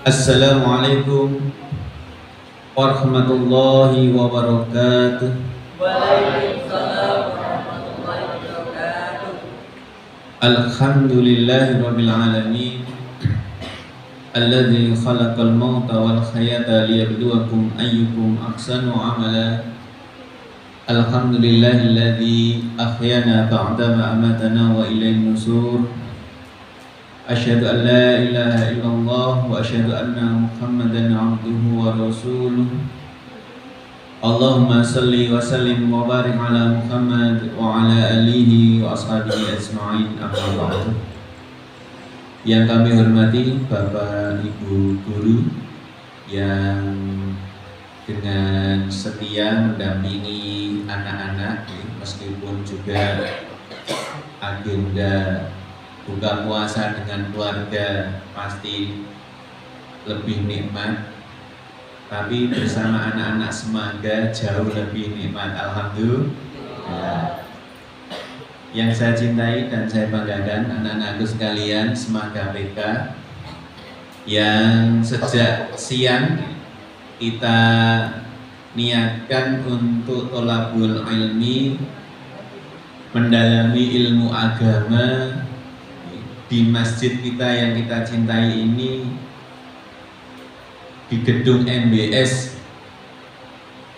Assalamualaikum warahmatullahi wabarakatuh. Waalaikumsalam warahmatullahi wabarakatuh. Alhamdulillahi rabbil alamin. Alladzi khalaqal mauta wal hayata liyabluwakum ayyukum ahsanu amala. Alhamdulillahilladzi ahyana ba'dama amatana wa ilayhin nusur. Asyhadu an la ilaha illallah wa asyhadu anna Muhammadan abduhu wa rasuluh. Allahumma salli wa sallim wa barik ala Muhammad wa ala alihi wa ashabihi ajma'in. Amma ba'du. Yang kami hormati Bapak Ibu guru yang dengan setia mendampingi anak-anak, meskipun juga agenda buka puasa dengan keluarga pasti lebih nikmat, tapi bersama anak-anak semoga jauh lebih nikmat. Alhamdulillah. Yang saya cintai dan saya banggakan anak-anakku sekalian semoga PK yang sejak siang kita niatkan untuk tholabul ilmi, mendalami ilmu agama di masjid kita yang kita cintai ini, di gedung MBS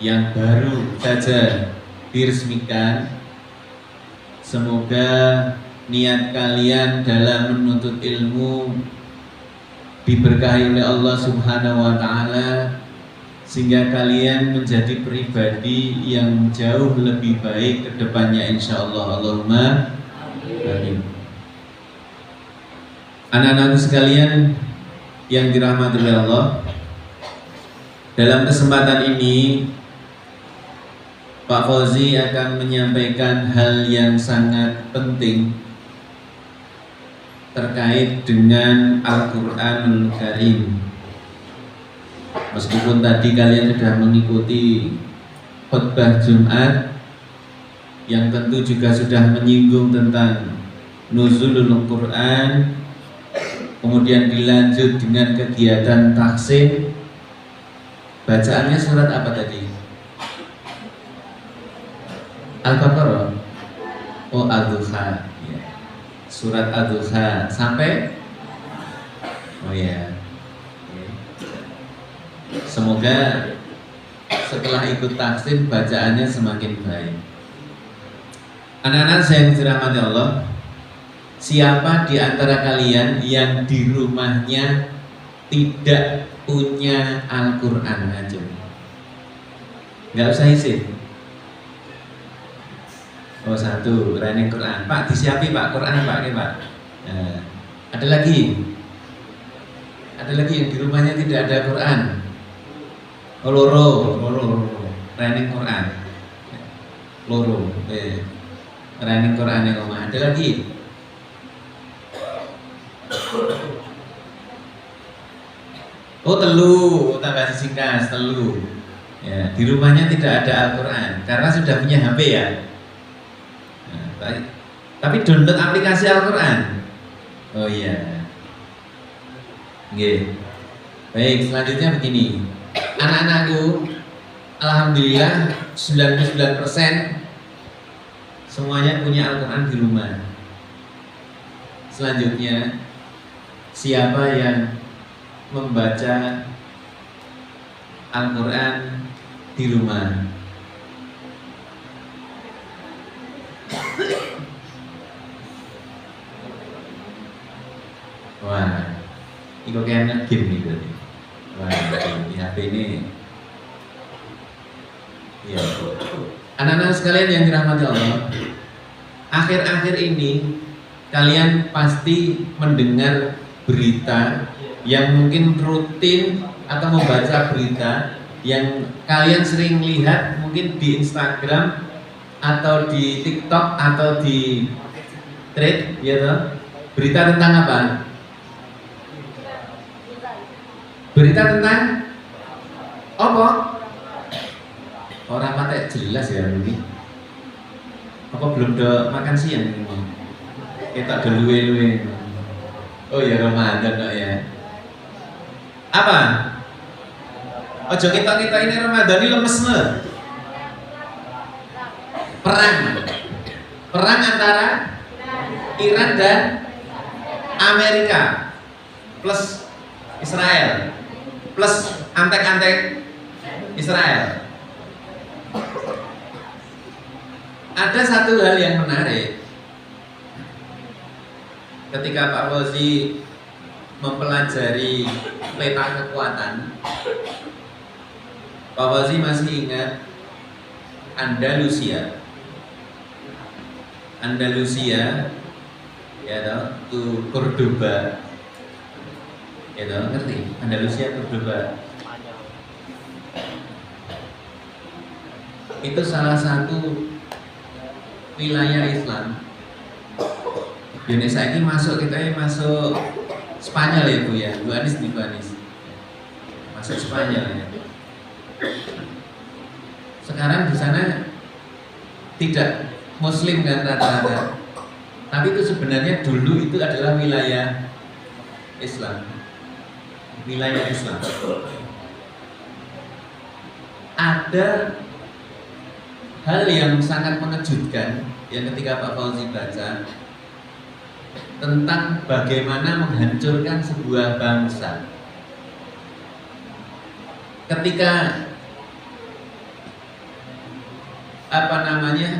yang baru saja diresmikan. Semoga niat kalian dalam menuntut ilmu diberkahi oleh Allah Subhanahu wa Ta'ala, sehingga kalian menjadi pribadi yang jauh lebih baik ke depannya insyaallah. Allahumma amin. Anak-anakku sekalian yang dirahmati oleh Allah, dalam kesempatan ini Pak Fauzi akan menyampaikan hal yang sangat penting terkait dengan Al-Quranul Karim. Meskipun tadi kalian sudah mengikuti khutbah Jumat yang tentu juga sudah menyinggung tentang nuzulul Quran, kemudian dilanjut dengan kegiatan tahsin. Bacaannya surat apa tadi? Al-Baqarah. Oh, Ad-Duha ya. Surat Ad-Duha sampai oh ya. Semoga setelah ikut tahsin bacaannya semakin baik. Anak-anak saya yang dirahmati Allah, siapa di antara kalian yang di rumahnya tidak punya Al-Quran aja? Nggak usah izin. Oh, satu, running Quran. Pak, disiapi Pak, Quran Pak, ini Pak. Nah, ada lagi yang di rumahnya tidak ada Quran. Oh, loro, running Quran. Loro, running Quran yang rumah. Ada lagi. Oh, telu, tambah singkas, telu. Ya, di rumahnya tidak ada Al-Quran karena sudah punya HP ya. Nah, tapi download aplikasi Al-Quran. Oh iya. Oke. Baik, selanjutnya begini. Anak-anakku, alhamdulillah 99% semuanya punya Al-Quran di rumah. Selanjutnya, siapa yang membaca Al-Quran di rumah? Wah, ini kok kayak nge-game nih berarti. Wah, di HP ini ya. Anak-anak sekalian yang dirahmati Allah, akhir-akhir ini kalian pasti mendengar berita yang mungkin rutin atau membaca berita yang kalian sering lihat mungkin di Instagram atau di TikTok atau di Thread, ya toh? Berita tentang apa? Berita tentang apa? Orang pakai jelas ya ini. Apa belum do makan siang ini? Kita dulu. Oh ya Ramadan kok ya. Apa? Ojo kita ini Ramadan ini lemes nih. Perang antara Iran dan Amerika plus Israel plus antek-antek Israel. Ada satu hal yang menarik ketika Pak Fauzi mempelajari peta kekuatan. Pak Fauzi masih ingat Andalusia ya toh, itu Cordoba. Ya toh, ngerti? Andalusia, Cordoba. Itu salah satu wilayah Islam. Indonesia ini masuk Spanyol ya Bu ya, Bu Anis. Masuk Spanyol ya. Sekarang di sana tidak Muslim kan rata-rata. Tapi itu sebenarnya dulu itu adalah wilayah Islam. Wilayah Islam. Ada hal yang sangat mengejutkan yang ketika Pak Fauzi baca tentang bagaimana menghancurkan sebuah bangsa. Ketika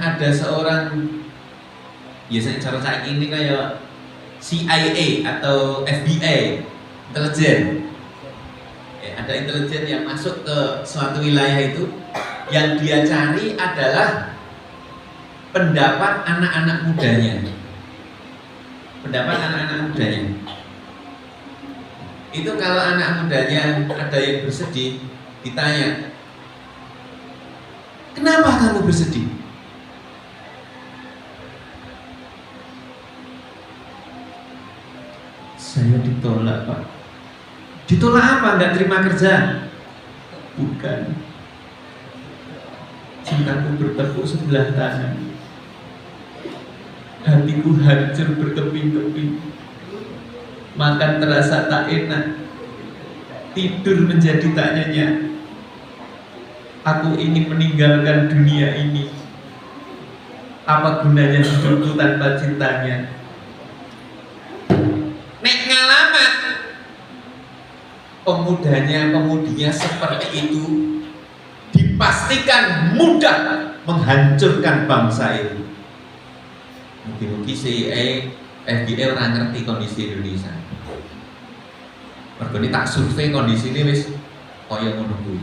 ada seorang biasanya cara saya ini kayak CIA atau FBI, intelijen. Ada intelijen yang masuk ke suatu wilayah itu, yang dia cari adalah pendapat anak-anak mudanya. Itu kalau anak mudanya ada yang bersedih, ditanya, kenapa kamu bersedih? Saya ditolak Pak. Ditolak apa? Nggak terima kerja? Bukan. Cintaku bertepuk sebelah tangan. Hatiku hancur berkeping-keping. Makan terasa tak enak. Tidur menjadi tak nyenyak. Aku ingin meninggalkan dunia ini. Apa gunanya hidupku tanpa cintanya? Nek ngalamat pemudinya seperti itu, dipastikan mudah menghancurkan bangsa ini. Mungkin CIA, FBI orang ngerti kondisi Indonesia. Mergo tak survei kondisi ini wis kaya ngono kuwi.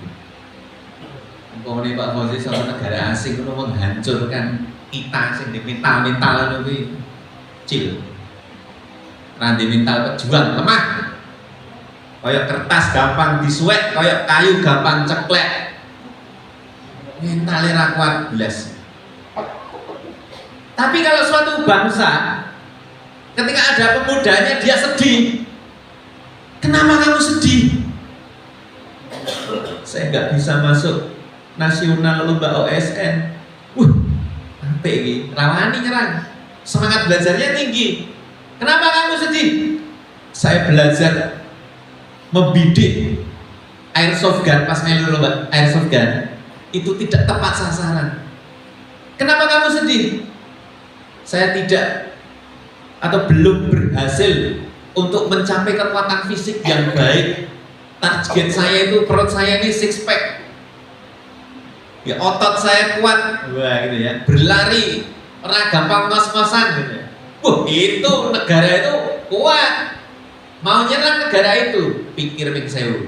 Umpamane Pak Fauzi sama negara asing itu menghancurkan kita sing di mental kuwi cil. Randi mental pejuang lemah. Kayak kertas gampang disuwek, kayak kayu gampang ceklek. Mentalnya ra kuat blas. Tapi kalau suatu bangsa ketika ada pemudanya dia sedih. Kenapa kamu sedih? Saya nggak bisa masuk nasional lomba OSN. Sampai ini rawani nyerang. Semangat belajarnya tinggi. Kenapa kamu sedih? Saya belajar membidik airsoft gun pas melu lomba airsoft gun itu tidak tepat sasaran. Kenapa kamu sedih? Saya tidak atau belum berhasil untuk mencapai kekuatan fisik yang baik. Target saya itu perut saya ini six pack. Ya otot saya kuat. Wah gitu ya. Berlari, ora gampang ngos-ngosan gitu ya. Itu negara itu kuat. Mau nyerang negara itu, pikir ping sewu.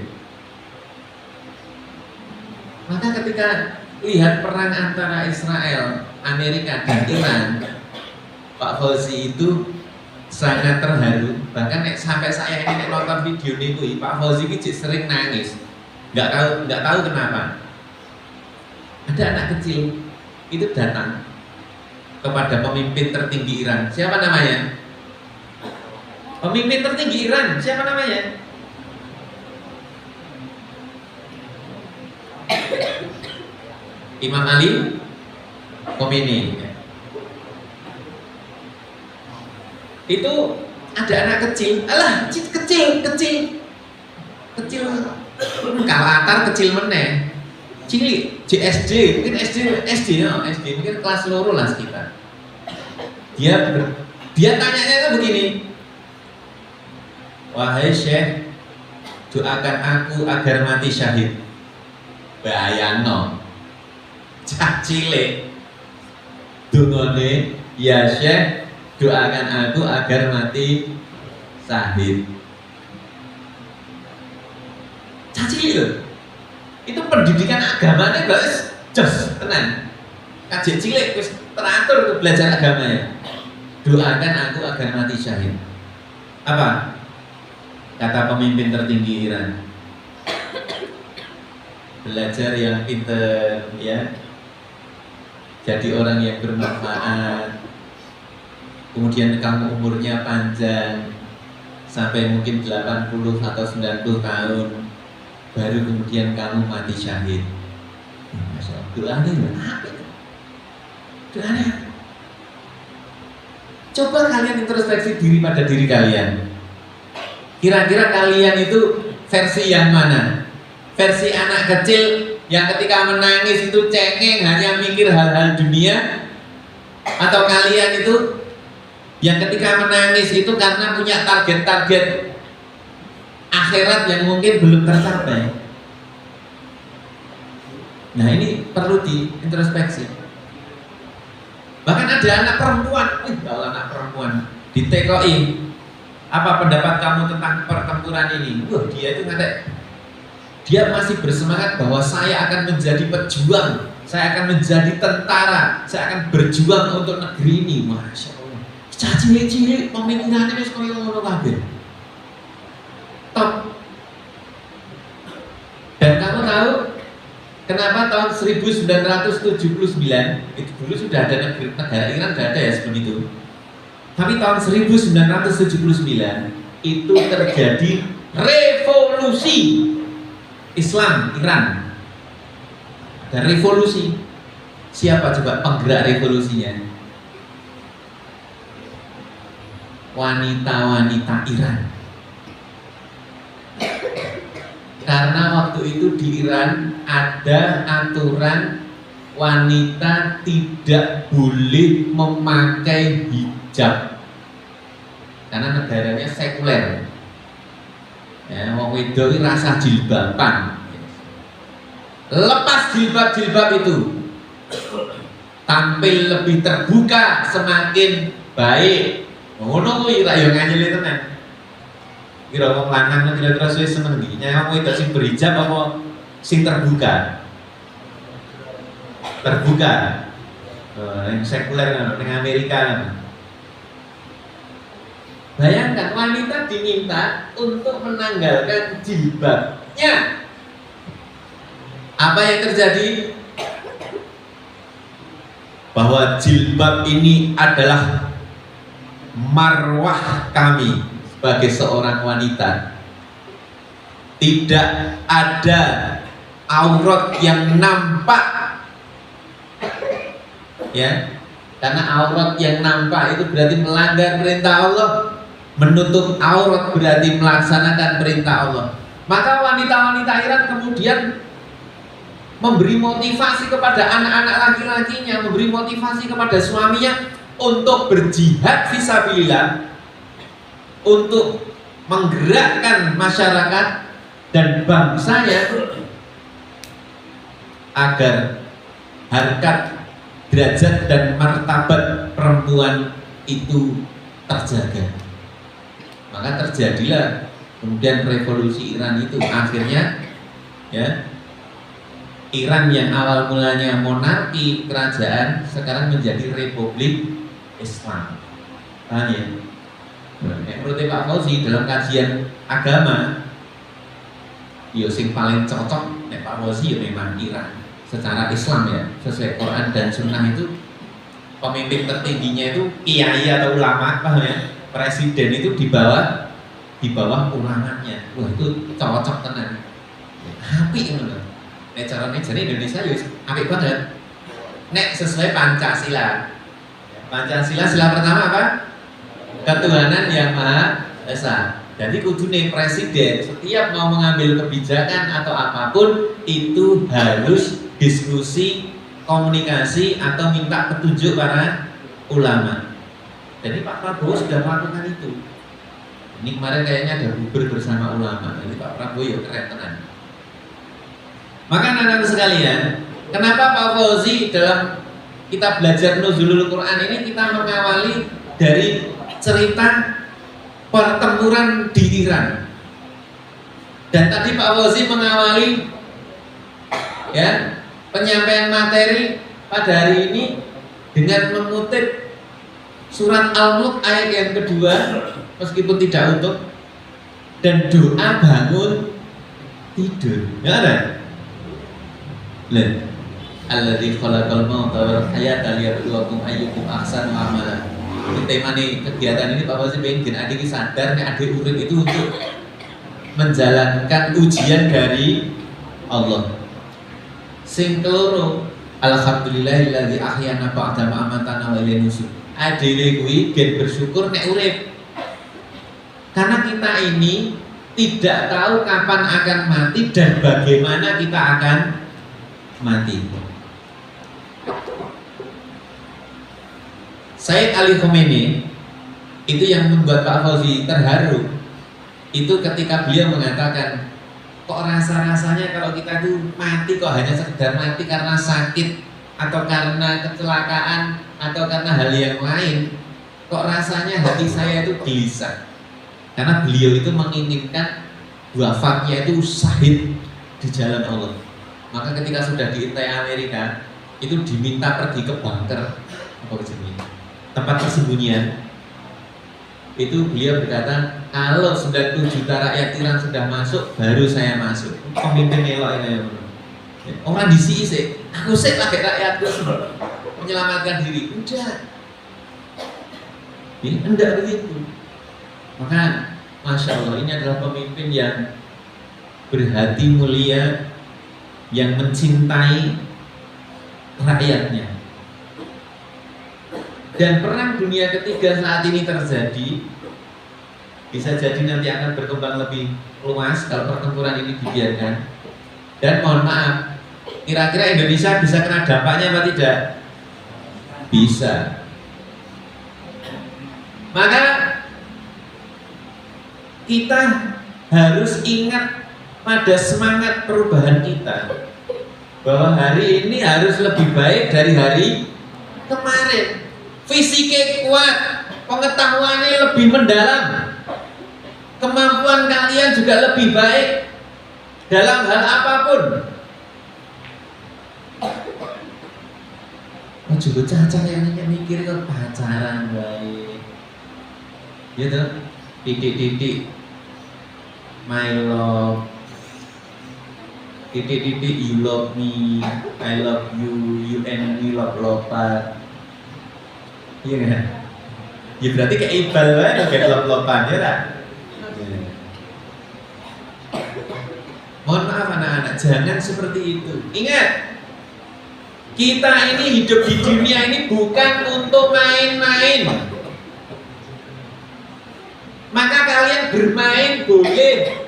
Maka ketika lihat perang antara Israel, Amerika dan Iran, Pak Fauzi itu sangat terharu. Bahkan sampai saya ini nonton video ini, Pak Fauzi ini sering nangis. Nggak tahu kenapa. Ada anak kecil itu datang kepada pemimpin tertinggi Iran. Siapa namanya? Pemimpin tertinggi Iran. Siapa namanya? Imam Ali Khomeini. Itu ada anak kecil. Alah, kecil. Kalau atar kecil meneh. Cilik, JSD, mungkin SD mungkin kelas loro lah sekitar. Dia tanyanya itu begini. Wahai Syekh, doakan aku agar mati syahid. Bayangno. Cak cilik. Dungone, ya Syekh, doakan aku agar mati syahid. Cak cilik loh. Itu pendidikan agamanya guys, jos tenan. Kaji cilik wis teratur belajar agamanya. Doakan aku agar mati syahid. Apa? Kata pemimpin tertinggi Iran. Belajar yang pinter, ya. Jadi orang yang bermanfaat. Kemudian kamu umurnya panjang sampai mungkin 80 atau 90 tahun. Baru kemudian kamu mati syahid. Masya Allah, doanya apa? Doanya. Coba kalian introspeksi diri pada diri kalian. Kira-kira kalian itu versi yang mana? Versi anak kecil yang ketika menangis itu cengeng hanya mikir hal-hal dunia, atau kalian itu yang ketika menangis itu karena punya target-target akhirat yang mungkin belum tercapai. Nah, ini perlu diintrospeksi. Bahkan ada anak perempuan, kalau anak perempuan di TKI, apa pendapat kamu tentang pertempuran ini? Wah, dia itu dia masih bersemangat bahwa saya akan menjadi pejuang, saya akan menjadi tentara, saya akan berjuang untuk negeri ini. Masya Allah, cilik-cilik pemikirannya wis koyo ngono kabeh. Top. Dan kamu tahu kenapa tahun 1979 itu dulu sudah ada negara Iran sudah ada ya sebelum itu. Tapi tahun 1979 itu terjadi revolusi Islam Iran. Dan revolusi, siapa coba penggerak revolusinya? Wanita-wanita Iran. Karena waktu itu di Iran ada aturan wanita tidak boleh memakai hijab karena negaranya sekuler. Ya, wong wedok iki rasa jilbaban. Lepas jilbab itu, tampil lebih terbuka semakin baik. Ngono kuwi ra yo nganyeli tenan. Kira wong lanang kira-kira suwe seneng iki. Nyang wedok sing berhijab apa sing terbuka? Terbuka. Yang sekuler kan, ning Amerika kan. Bayangkan wanita diminta untuk menanggalkan jilbabnya. Apa yang terjadi? Bahwa jilbab ini adalah marwah kami sebagai seorang wanita. Tidak ada aurat yang nampak. Ya, karena aurat yang nampak itu berarti melanggar perintah Allah. Menutup aurat berarti melaksanakan perintah Allah. Maka wanita-wanita Iran kemudian memberi motivasi kepada anak-anak laki-lakinya, memberi motivasi kepada suaminya untuk berjihad fisabilillah, untuk menggerakkan masyarakat dan bangsanya agar harkat, derajat dan martabat perempuan itu terjaga. Maka terjadilah kemudian revolusi Iran itu. Akhirnya ya, Iran yang awal mulanya monarki kerajaan sekarang menjadi republik Islam. Paham ya? Menurut Pak Fauzi dalam kajian agama, yo sing paling cocok Pak Fauzi ya memang Iran secara Islam ya, sesuai Quran dan Sunnah itu pemimpin tertingginya itu kiai atau ulama, paham ya? Presiden itu di bawah ulamanya. Wah itu cocok tenan. Apik ngono. Nek carane jane Indonesia yo apik banget. Nek sesuai Pancasila. Pancasila sila pertama apa? Ketuhanan yang Maha Esa. Jadi kudune presiden setiap mau mengambil kebijakan atau apapun itu harus diskusi, komunikasi atau minta petunjuk para ulama. Jadi Pak Prabowo sudah melakukan itu. Ini kemarin kayaknya ada bubur bersama ulama. Jadi Pak Prabowo ya keren tenan. Maka anak-anak sekalian, kenapa Pak Fauzi dalam kita belajar Nuzulul Quran ini kita mengawali dari cerita pertempuran di Iran. Dan tadi Pak Fauzi mengawali ya penyampaian materi pada hari ini dengan mengutip surat Al-Mulk ayat yang kedua, meskipun tidak utuh, dan doa bangun tidur. Ya ada? Lihat, alladzi khalaqal mauta wal hayata liyabluwakum ayyukum ahsanu amala. Tema nih kegiatan ini Pak Fauzi pengen adik sadar nih adik urip itu untuk menjalankan ujian dari Allah. Sing keloro, alhamdulillahilladzi ahyana ba'da ma amatana wa ilaihi nusyur. Adile kuwi gen bersyukur nek urip. Karena kita ini tidak tahu kapan akan mati dan bagaimana kita akan mati. Sayyid Ali Khomeini itu yang membuat Pak Fauzi terharu. Itu ketika beliau mengatakan, kok rasa-rasanya kalau kita tuh mati kok hanya sekedar mati karena sakit atau karena kecelakaan atau karena hal yang lain, kok rasanya hati saya itu gelisah. Karena beliau itu menginginkan wafatnya itu syahid di jalan Allah. Maka ketika sudah diintai Amerika, itu diminta pergi ke bunker, tempat persembunyian. Itu beliau berkata, kalau 90 juta rakyat Iran sudah masuk, baru saya masuk. Pemimpin elok ini. Orang disi sih, aku sih pakai rakyatku menyelamatkan diri. Udah, ini enggak begitu. Maka Masya Allah, ini adalah pemimpin yang berhati mulia, yang mencintai rakyatnya. Dan perang dunia ketiga saat ini terjadi, bisa jadi nanti akan berkembang lebih luas kalau pertempuran ini dibiarkan. Dan mohon maaf, kira-kira Indonesia bisa kena dampaknya apa tidak? Bisa. Maka kita harus ingat pada semangat perubahan kita, bahwa hari ini harus lebih baik dari hari kemarin. Fisiknya kuat, pengetahuannya lebih mendalam, kemampuan kalian juga lebih baik dalam hal apapun. Juga caca yang mikir ke pacaran baik, gitu, titik-titik, my love, titik-titik, you love me, I love you, you and me love-lovan. Iya kan? Ya berarti kayak Iqbal kan kayak lop-lopan ya tak? Mohon maaf anak-anak, jangan seperti itu. Ingat, kita ini hidup di dunia ini bukan untuk main-main. Maka kalian bermain boleh,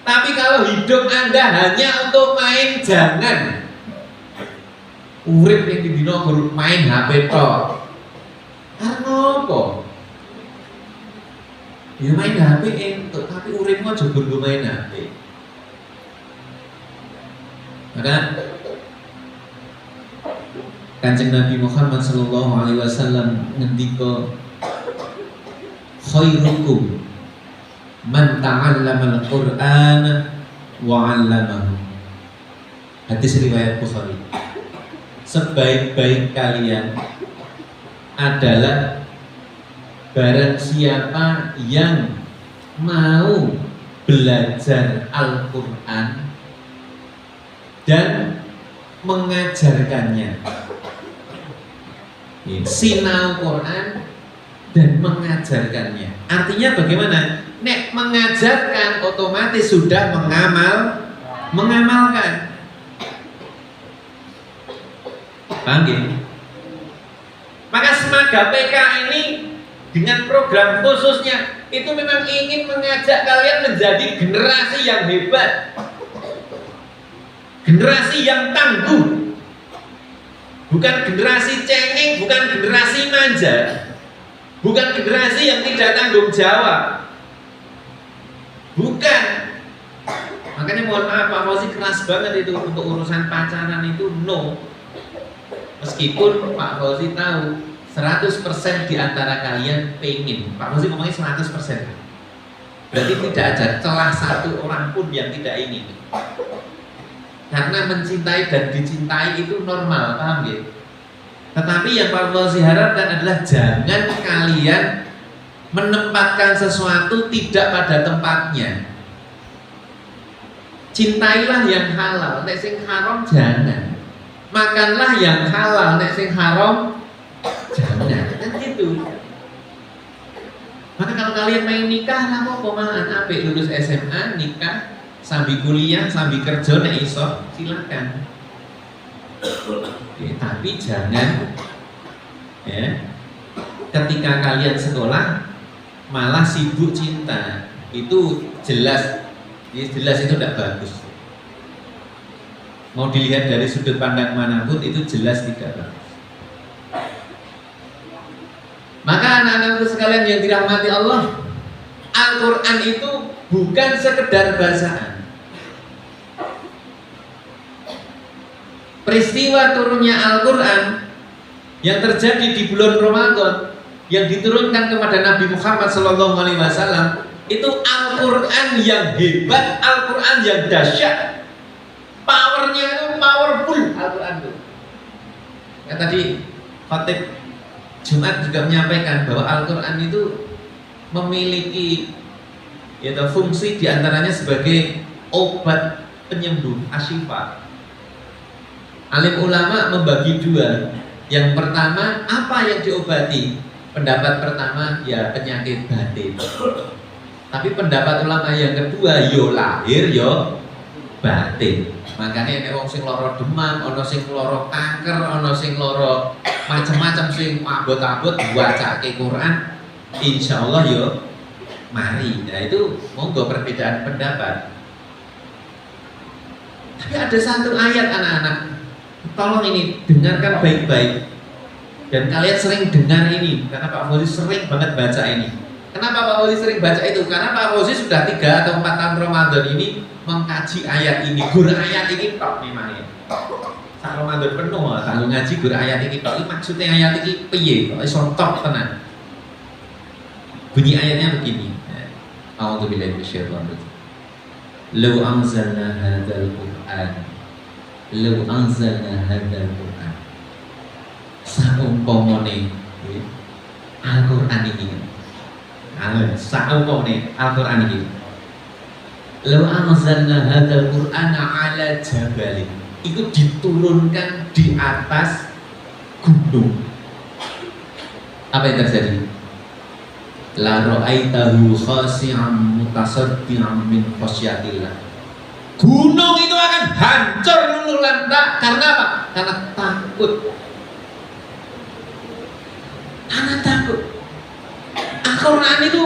tapi kalau hidup Anda hanya untuk main, jangan. Urip yang dibina main HP tok. Karena apa? Ya main HP entuk, tapi uripmu aja nggo main HP. Maka Kanjeng Nabi Muhammad SAW ngendika, khairukum man ta'allama al-Qur'an wa 'allamahu. Hadis riwayat Bukhari. Sebaik-baik kalian adalah barang siapa yang mau belajar Al-Quran dan mengajarkannya, sinau Quran dan mengajarkannya. Artinya bagaimana? Nek mengajarkan otomatis sudah mengamalkan. Paham ya? Maka Semaga PK ini dengan program khususnya itu memang ingin mengajak kalian menjadi generasi yang hebat, generasi yang tangguh, bukan generasi cengeng, bukan generasi manja, bukan generasi yang tidak tanggung jawab, bukan. Makanya mohon maaf, Pak Fauzi keras banget itu untuk urusan pacaran itu no. Meskipun Pak Fauzi tahu 100% di antara kalian pengen, Pak Fauzi ngomongnya 100%, berarti tidak ada celah satu orang pun yang tidak ingin. Karena mencintai dan dicintai itu normal, paham ya? Tetapi yang Pak Fauzi harapkan adalah jangan kalian menempatkan sesuatu tidak pada tempatnya. Cintailah yang halal, nek sing haram jangan. Makanlah yang halal, nek sing haram jangan. Kan gitu. Maka kalau kalian main nikah, lah kok malahan apik lulus SMA nikah, sambil kuliah, sambil kerja nek iso, silakan. Tapi jangan ya, ketika kalian sekolah malah sibuk cinta, itu jelas itu tidak bagus. Mau dilihat dari sudut pandang manapun itu jelas tidak bagus. Maka anak-anakku sekalian yang dirahmati Allah, Al-Quran itu bukan sekedar bacaan. Peristiwa turunnya Al-Quran yang terjadi di bulan Ramadan yang diturunkan kepada Nabi Muhammad SAW, itu Al-Quran yang hebat, Al-Quran yang dahsyat. Powernya itu powerful Al-Quran itu. Ya, tadi Khatib Jumat juga menyampaikan bahwa Al-Quran itu memiliki yaitu fungsi diantaranya sebagai obat penyembuh, asyifa. Alim ulama membagi dua. Yang pertama, apa yang diobati? Pendapat pertama ya penyakit batin. Tapi pendapat ulama yang kedua yo lahir yo batin. Makanya nek wong sing lara demam, ana sing lara kanker, ana sing lara macam-macam sing abot-abot wacake Quran, insyaallah yo mari. Nah itu monggo perbedaan pendapat. Tapi ada satu ayat anak-anak, tolong ini dengarkan baik-baik. Dan kalian sering dengar ini, karena Pak Fauzi sering banget baca ini. Kenapa Pak Fauzi sering baca itu? Karena Pak Fauzi sudah 3 atau 4 tahun Ramadan ini mengkaji ayat ini, guru ayat ini tok memangnya. Saat Ramadan penuh, kalau ngaji guru ayat ini tok. Ini maksudnya ayat ini piye? Kok iso tok tenan. Bunyi ayatnya begini. A'udzubillahi minasyaitonir rajim. Law anzalna hadzal Qur'an. Law anzalna hadzal Qur'an. Saumpamane Al-Qur'an iki. Saumpamane Al-Qur'an iki. Law anzalna hadzal Qur'ana 'ala jabalin. Itu diturunkan di atas gunung. Apa yang terjadi? La ra'aitahu khashi'an mutasaddian min khasyatillah. Gunung itu akan hancur luluh lantak. Karena apa? Karena takut. Karena takut. Al-Quran itu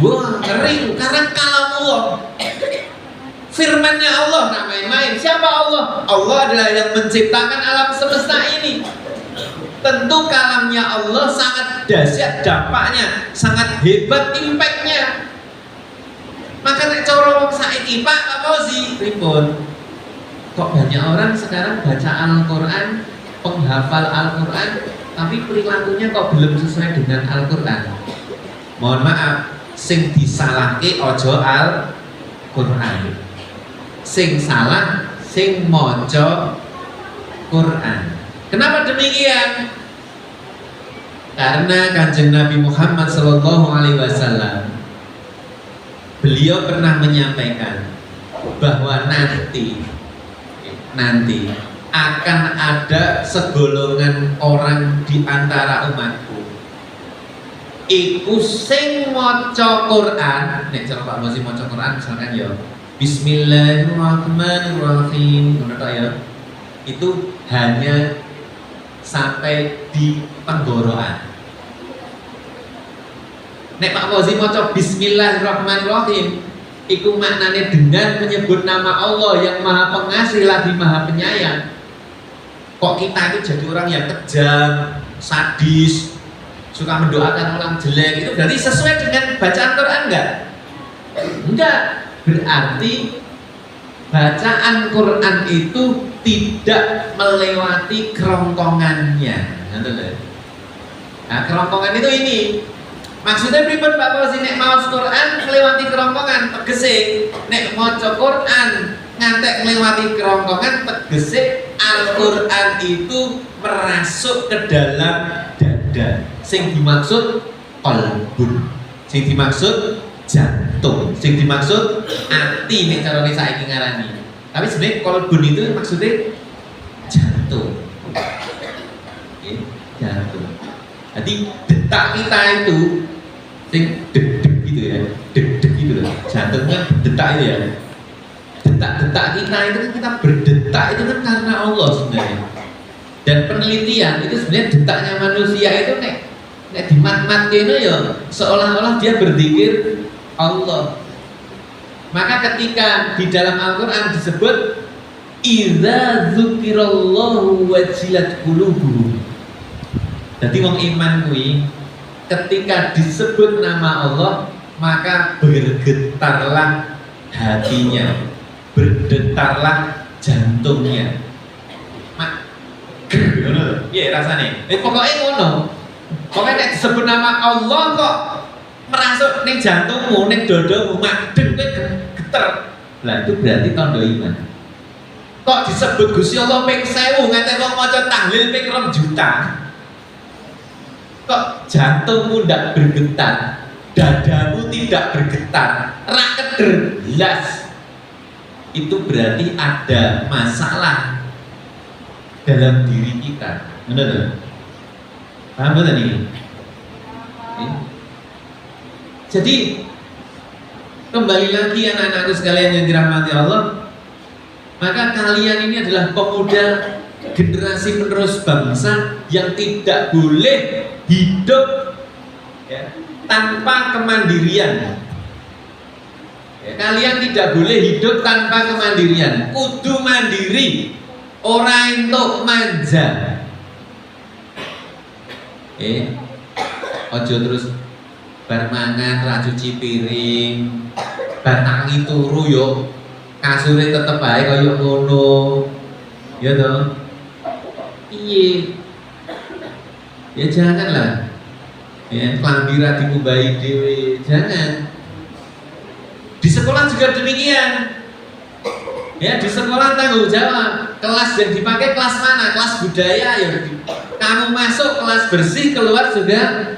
wah ngeri. Karena kalam Allah, firmannya Allah, tak main-main. Siapa Allah? Allah adalah yang menciptakan alam semesta ini. Tentu kalamnya Allah sangat dahsyat dampaknya, sangat hebat impactnya. Maka nek cara wong saiki Pak Fauzi pripun? Kok banyak orang sekarang baca Al-Quran, penghafal Al-Quran, tapi perilakunya kok belum sesuai dengan Al-Quran. Mohon maaf, sing disalahke ojo Al-Quran. Sing salah sing maca Quran. Kenapa demikian? Karena Kanjeng Nabi Muhammad Sallallahu Alaihi Wasallam, beliau pernah menyampaikan bahwa nanti akan ada segolongan orang di antara umatku iku sing maca Quran. Nek cara Pak Mozi maca Quran misalkan ya Bismillahirrahmanirrahim, ngono tok ya. Itu hanya sampai di tenggorokan. Nek Pak Mozi maca Bismillahirrahmanirrahim, iku maknanya dengan menyebut nama Allah yang Maha Pengasih lagi Maha Penyayang. Kok kita itu jadi orang yang kejam, sadis, suka mendoakan orang jelek, itu berarti sesuai dengan bacaan Quran enggak? Enggak. Berarti bacaan Quran itu tidak melewati kerongkongannya. Nah, kerongkongan itu ini. Maksudnya pripun Pak Fauzi nek maos Quran melewati kerongkongan, tegese nek maca Quran ngantek melewati kerongkongan, tegese Al-Quran itu merasuk ke dalam dada. Sing dimaksud qalbun, sing dimaksud jantung, sing dimaksud ati nek carane saiki ngarani. Tapi sebenarnya qalbun itu maksudnya jantung. Jantung. Jadi detak kita itu sing deg-deg gitu ya, deg-deg gitu loh. Jantungnya berdetak itu ya. Detak-detak kita itu kan, kita berdetak itu kan karena Allah sebenarnya. Dan penelitian itu sebenarnya detaknya manusia itu nek di mat-mat kene ya seolah-olah dia berzikir Allah. Maka ketika di dalam Al-Qur'an disebut idza dzukirallahu wajilat qulubuhum. Jadi wong iman kuwi ketika disebut nama Allah maka bergetarlah hatinya, berdetarlah jantungnya. Iya rasanya. Pokoknya ngono. Pokoknya nek disebut nama Allah kok merasuk ning jantungmu, ning dodomu, madeng kowe geter. Lah itu berarti tanda iman. Kok disebut Gusti Allah ping 1000 nganti wong maca tahlil ping 2 juta. Kok jantungmu ndak bergetar, dadamu tidak bergetar, rak keder jelas. Itu berarti ada masalah dalam diri kita. Benar? Paham betul ini? Jadi kembali lagi anak-anakku sekalian yang dirahmati Allah, maka kalian ini adalah pemuda generasi penerus bangsa yang tidak boleh hidup ya, tanpa kemandirian. Ya, kalian tidak boleh hidup tanpa kemandirian. Kudu mandiri, orang entuk manja. Ojo terus bar mangan ra cuci piring, bar tangi turu yo kasure tetep ae kaya ngono. Ya toh? Piye? Ya janganlah. Ya klambi ra dikumbahi dhewe, jangan. Di sekolah juga demikian. Ya di sekolah tanggung jawab. Kelas yang dipakai kelas mana? Kelas budaya ya. Kamu masuk kelas bersih, keluar juga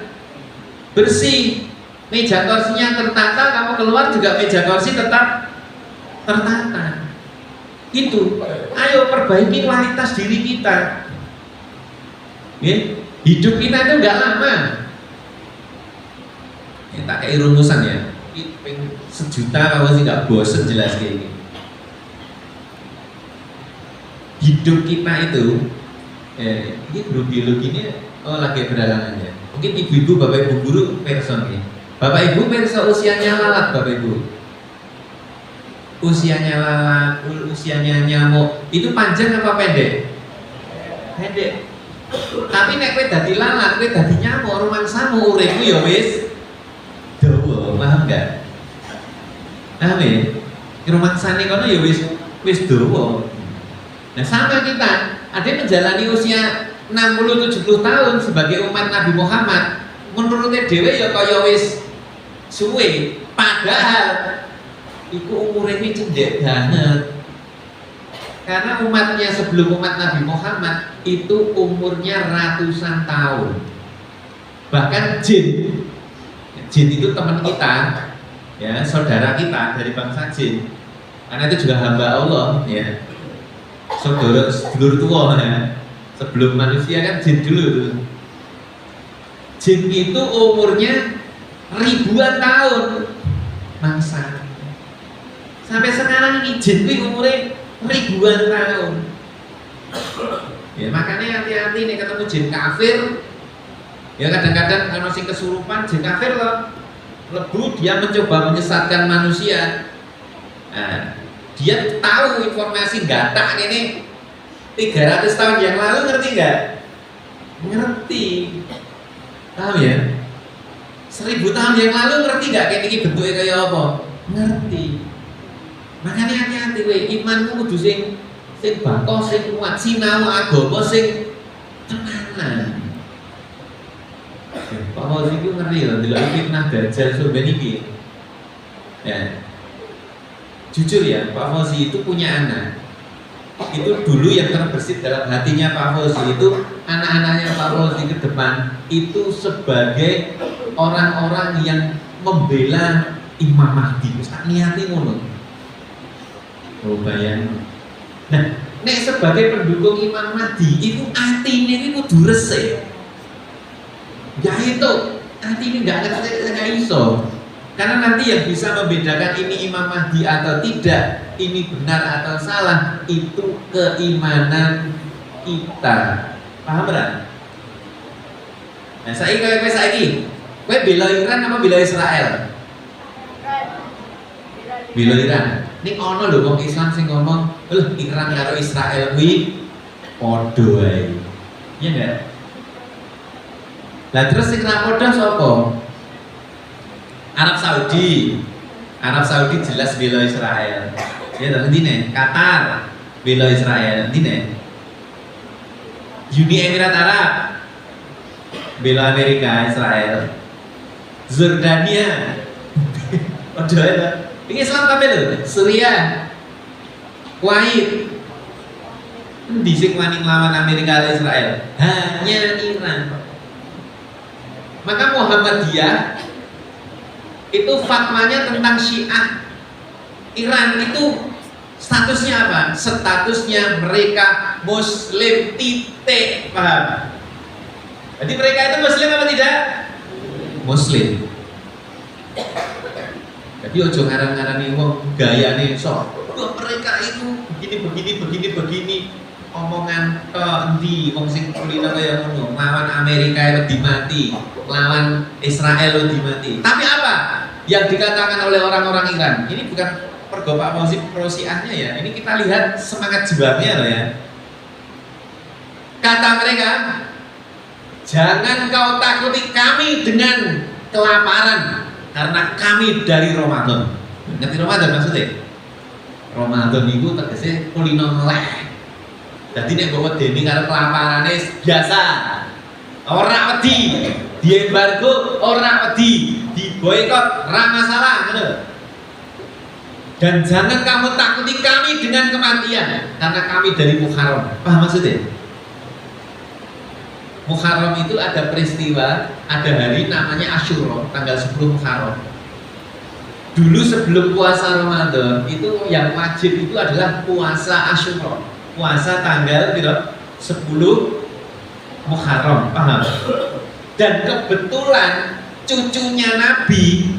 bersih. Meja kursinya tertata, kamu keluar juga meja kursi tetap tertata. Itu. Ayo perbaiki kualitas diri kita. Ya, hidup kita itu enggak lama. Ya, tak kayak rumusan ya. Sejuta kalau sih nggak bosen jelas kayak gini. Hidup kita itu ini guru biologinya lagi berhalangan ya. Mungkin ibu-ibu, bapak ibu guru person nih. Bapak ibu person usianya lalat, bapak ibu. Usianya lalat, usianya nyamuk. Itu panjang apa pendek? Pendek. Tapi nek kowe dadi lalat, kowe dadi nyamuk, rumangsamu uripmu ya wis dawa, paham enggak? Paham ya? Rumangsane kono ya wis dawa. Nah sama kita, ada yang menjalani usia 60-70 tahun sebagai umat Nabi Muhammad, menurutnya dewe ya kaya wis suwe, padahal iku umurnya ini cendek banget. Karena umatnya sebelum umat Nabi Muhammad itu umurnya ratusan tahun. Bahkan jin itu teman kita, ya, saudara kita dari bangsa jin. Karena itu juga hamba Allah, ya. Saudara sedulur tua, ya. Sebelum manusia kan jin dulu tuh. Jin itu umurnya ribuan tahun mangsa. Sampai sekarang ini jin itu umurnya ribuan tahun. Ya, makanya hati-hati nih ketemu jin kafir. Ya kadang-kadang kalau sing kesurupan jin kafir loh, lebu dia mencoba menyesatkan manusia. Nah, dia tahu informasi gatak ini 300 tahun yang lalu, ngerti nggak? Ngerti. Tahu ya? 1000 tahun yang lalu ngerti nggak kayak ini bentuknya kayak apa? Ngerti. Makanya hati-hati we, imanmu kudu sing bakoh, sing kuat, sinau agama sing tenanan. Pak Fauzi itu ngerti loh, delok fitnah Dajjal sampeyan iki. Ya. Jujur ya, Pak Fauzi itu punya anak. Itu dulu yang terbersit dalam hatinya Pak Fauzi itu anak-anaknya Pak Fauzi ke depan itu sebagai orang-orang yang membela Imam Mahdi. Wis tak niati ngono. Oh bayang. Nah, nek sebagai pendukung Imam Mahdi itu atine iki kudu resik. Ya itu, nanti ini nggak iso. Karena nanti yang bisa membedakan ini Imam Mahdi atau tidak, ini benar atau salah, itu keimanan kita. Paham kan? Nah, saiki, kowe bela Iran apa bela Israel? Bela Iran. Ning ono lho wong Islam sing ngomong, Iran karo Israel kuwi padha wae. Iya enggak? Lah terus sing ra padha sapa? Arab Saudi jelas bela Israel. Ya ta ndine? Qatar bela Israel. Ndine? Uni Emirat Arab bela Amerika Israel. Jordania padha ya. Ini Islam kabeh lho. Suriah, Kuwait. Endi sing wani nglawan Amerika lan Israel? Hanya Iran. Maka Muhammadiyah itu fatwanya tentang Syiah Iran itu statusnya apa? Statusnya mereka Muslim titik, paham? Jadi mereka itu Muslim apa tidak? Muslim. Jadi ojo ngarang-ngarani wong gayane sok. Mereka itu begini omongan endi wong sing kulino kaya ngono, lawan Amerika itu dimati, lawan Israel itu dimati. Tapi apa yang dikatakan oleh orang-orang Iran? Ini bukan pergobak pro-Syiahnya ya. Ini kita lihat semangat juangnya loh ya. Kata mereka, jangan kau takuti kami dengan kelaparan karena kami dari Ramadan. Ngerti Ramadan maksudnya? Ramadan itu tegese kulino meleh. Jadi nek bawa deni karena kelaparannya biasa. Ora wedi, diembargo ora wedi, diboikot ora masalah, gitu. Dan jangan kamu takuti kami dengan kematian karena kami dari Muharram. Paham maksudnya? Muharram itu ada peristiwa, ada hari namanya Asyura, tanggal 10 Muharram. Dulu sebelum puasa Ramadan itu yang wajib itu adalah puasa Asyura, puasa tanggal 10 Muharram, paham? Dan kebetulan cucunya Nabi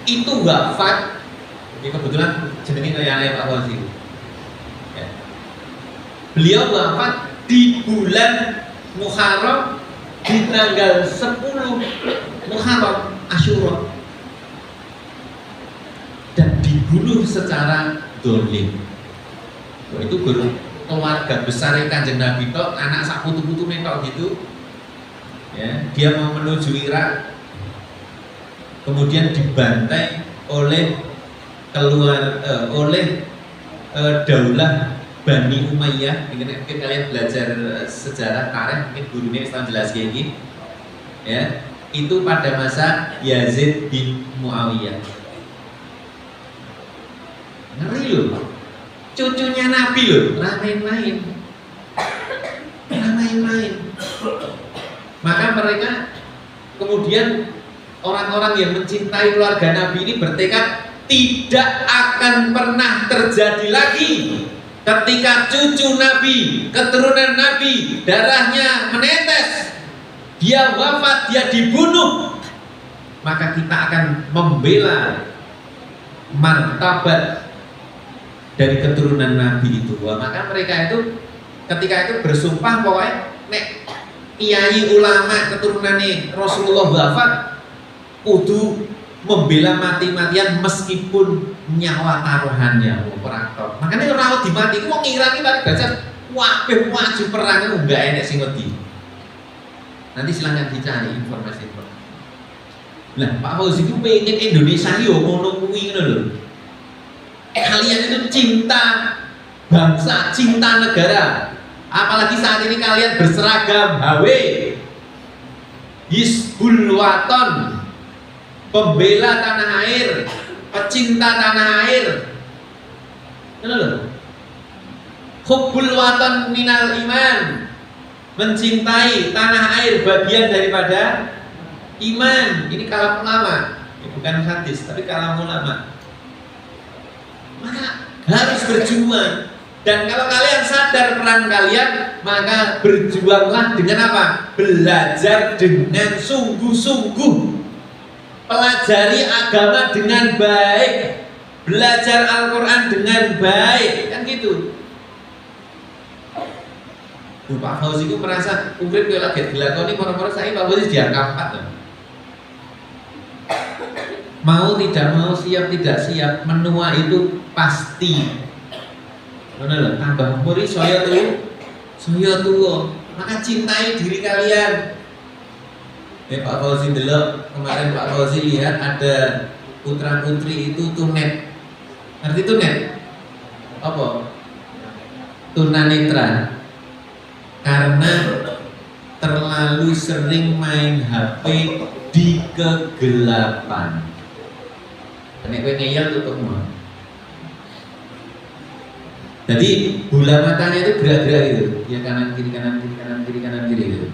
itu wafat, ya kebetulan jenenge kaya Pak Fauzi. Ya. Beliau wafat di bulan Muharram di tanggal 10 Muharram Asyura dan dibunuh secara dolim. Itu keluarga besar Kanjeng Nabi tok, anak sak putu-putu tok gitu. Ya, dia mau menuju Irak, kemudian dibantai oleh daulah Bani Umayyah. Mungkin kalian belajar sejarah tarikh, mungkin gurunya Islam jelas kayak gini. Ya, itu pada masa Yazid bin Muawiyah. Ngeri loh, cucunya Nabi loh, main-main. Maka mereka kemudian orang-orang yang mencintai keluarga Nabi ini bertekad tidak akan pernah terjadi lagi ketika cucu Nabi, keturunan Nabi, darahnya menetes, dia wafat, dia dibunuh, maka kita akan membela martabat dari keturunan Nabi itu. Maka mereka itu ketika itu bersumpah pokoknya nek kiai ulama keturunan Rasulullah wafat kudu membela mati-matian meskipun nyawa taruhannya perang tok. Makanya ora dimati ku wong ngirangi mari baca wabeh maju perang itu enggak enek sing wedi. Nanti silahkan dicari informasi. Nah, Pak Fauzi itu pengen Indonesia yo ngono kuwi ngono lho. Kalian itu cinta bangsa, cinta negara. Apalagi saat ini kalian berseragam HW Hizbul Waton, pembela tanah air, pecinta tanah air. Benar loh. Hubbul Waton minal iman, mencintai tanah air bagian daripada iman. Ini kalam ulama, bukan hadis, tapi kalam ulama. Maka harus berjuang. Dan kalau kalian sadar peran kalian, maka berjuanglah dengan apa? Belajar dengan sungguh-sungguh, pelajari agama dengan baik, belajar Al-Quran dengan baik, kan gitu. Pak Fauzi itu merasa urip kaya lagi dilakoni moro-moro saya Pak Fauzi diangkat. Mau tidak mau, siap tidak siap, menua itu pasti. Benar, tambah umur saya tua, maka cintai diri kalian. Pak Fauzi delok kemarin Pak Fauzi lihat ada putra putri itu tunet. Ngerti tunet? Apa? Tunanetra. Karena terlalu sering main HP di kegelapan. Nek kowe ngeyel tutup mata. Jadi bola matanya itu gerak-gerak gitu, ya kanan kiri kanan kiri kanan kiri kanan kiri gitu.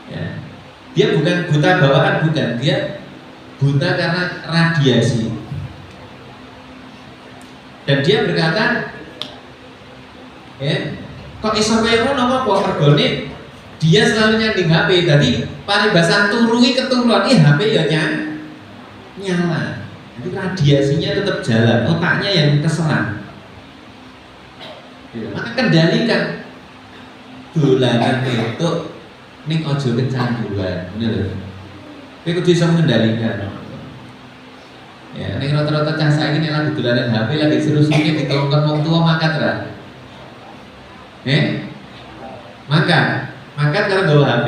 Ya. Dia bukan buta bawaan, bukan, dia buta karena radiasi. Dan dia berkata, ya, kok iso kaya ngono apa mergone dia selalu nyanding HP. Tadi paribasan turungi keturunan, HP ya nyala. Itu radiasinya tetap jalan, otaknya yang keserang. Maka kendalikan dolanan itu ning ojo kecanduan, bener. Kowe kudu bisa mengendalikan. Ya, ning rata-rata cah saiki nek lagi dolanan HP lagi seru-serunya ditongkon wong tua makan ra. Makan karena bawa HP.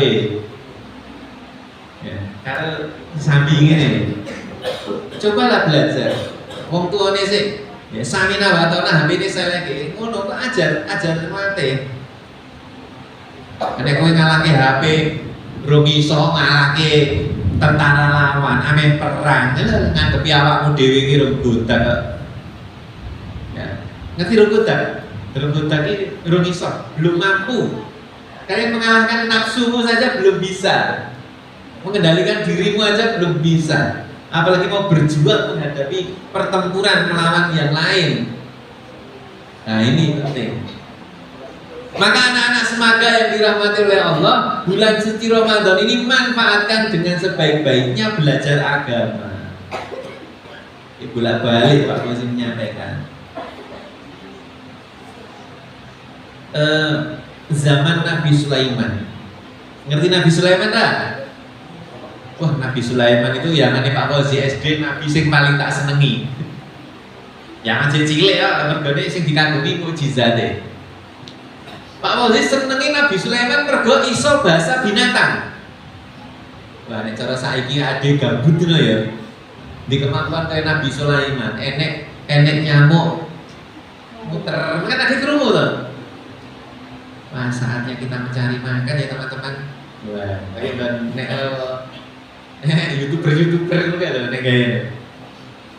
Ya, karena samping ini. Cobalah belajar. Wong tuane sik ya samina wa ta'ala HP ini saya lagi. Ngono kok ajar mate. Nek kowe ngalahke HP, rung iso ngalahke tentara lawan, ame perang. Ngadepi awakmu dhewe iki rung budak. Ya. Ngerti rung budak? Rung budak iki rung iso, belum mampu. Kalian mengalahkan nafsumu saja belum bisa. Mengendalikan dirimu aja belum bisa. Apalagi mau berjuang menghadapi pertempuran melawan yang lain. Nah ini penting. Maka anak-anak semaga yang dirahmati oleh Allah, bulan suci Ramadan ini manfaatkan dengan sebaik-baiknya belajar agama. Bolak balik Pak Fauzi menyampaikan. Zaman Nabi Sulaiman. Ngerti Nabi Sulaiman tak? Wah, Nabi Sulaiman itu yang ane Pak Fauzi SD Nabi sing paling tak senengi. Yang aja cilik ya, mergane sing dikagumi mukjizate. Pak Fauzi senengi Nabi Sulaiman mergo iso bahasa binatang. Wah, nek cara saiki ade gabut ngono ya. Di kemampuan kayak Nabi Sulaiman, enek nyamuk muter, kan ada kerungu tuh. Wah, saatnya kita mencari makan ya teman-teman. Wah, YouTuber itu kayak loh gaya.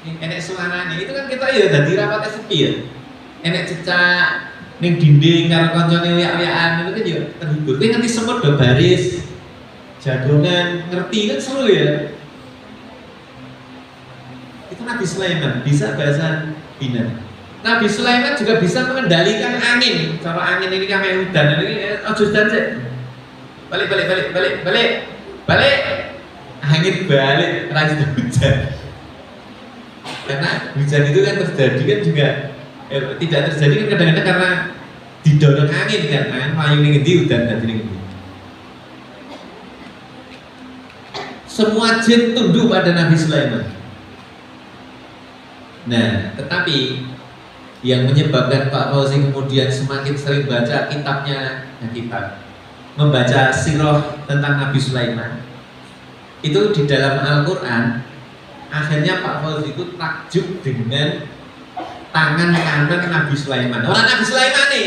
Enek suaranya itu kan kita ya jadi rapatnya sepi ya. Enek cecak, ning dinding karo kancane uyak-uyakan itu kan ya terhibur. Kowe ngerti semut do baris, jagongan, ngerti kan seru ya. Itu Nabi Sulaiman bisa bahasa bina. Nabi Sulaiman juga bisa mengendalikan angin. Kalau angin ini kami hujan ini, ojo hujan sih. Balik. Angin balik, rajin hujan. Karena hujan itu kan terjadi kan juga tidak terjadi kan kadang-kadang karena didorong angin kan, mayu ning ngendi udan dadi ning ngendi. Semua jin tunduk pada Nabi Sulaiman. Nah, tetapi yang menyebabkan Pak Fauzi kemudian semakin sering baca kitabnya, membaca sirah tentang Nabi Sulaiman, itu di dalam Al-Quran, akhirnya Pak Fauzi itu takjub dengan tangan kanan Nabi Sulaiman. Orang Nabi Sulaiman nih,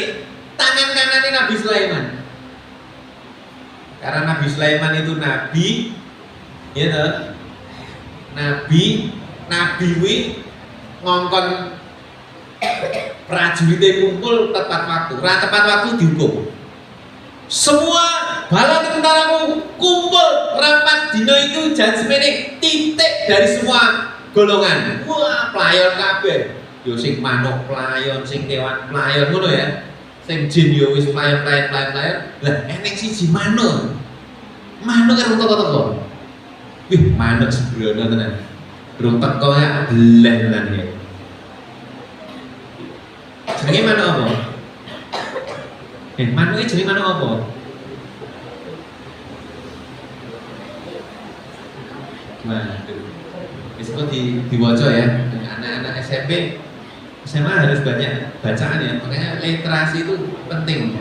tangan kanan Nabi Sulaiman. Karena Nabi Sulaiman itu nabi, ya toh? Nabi wi ngongkon prajuritnya kumpul tepat waktu, tepat waktu dihukum. Semua bala tentaramu kumpul rapat dino itu jan semene titik dari semua golongan. Wah, pelayon kabeh. Yo sing manuk pelayon, sing kewan pelayon ngono ya. Sing jin yo wis pelayon. Lah eneng siji manuk. Manuk karo teko-teko. Wih, manuk sembrono tenan. Durung teko ya geleh tenan ya. Jenenge manuk apa? Manuke jenenge manuk apa? Waduh. Itu diwaca ya. Anak-anak SMP SMA harus banyak bacaan ya. Makanya literasi itu penting.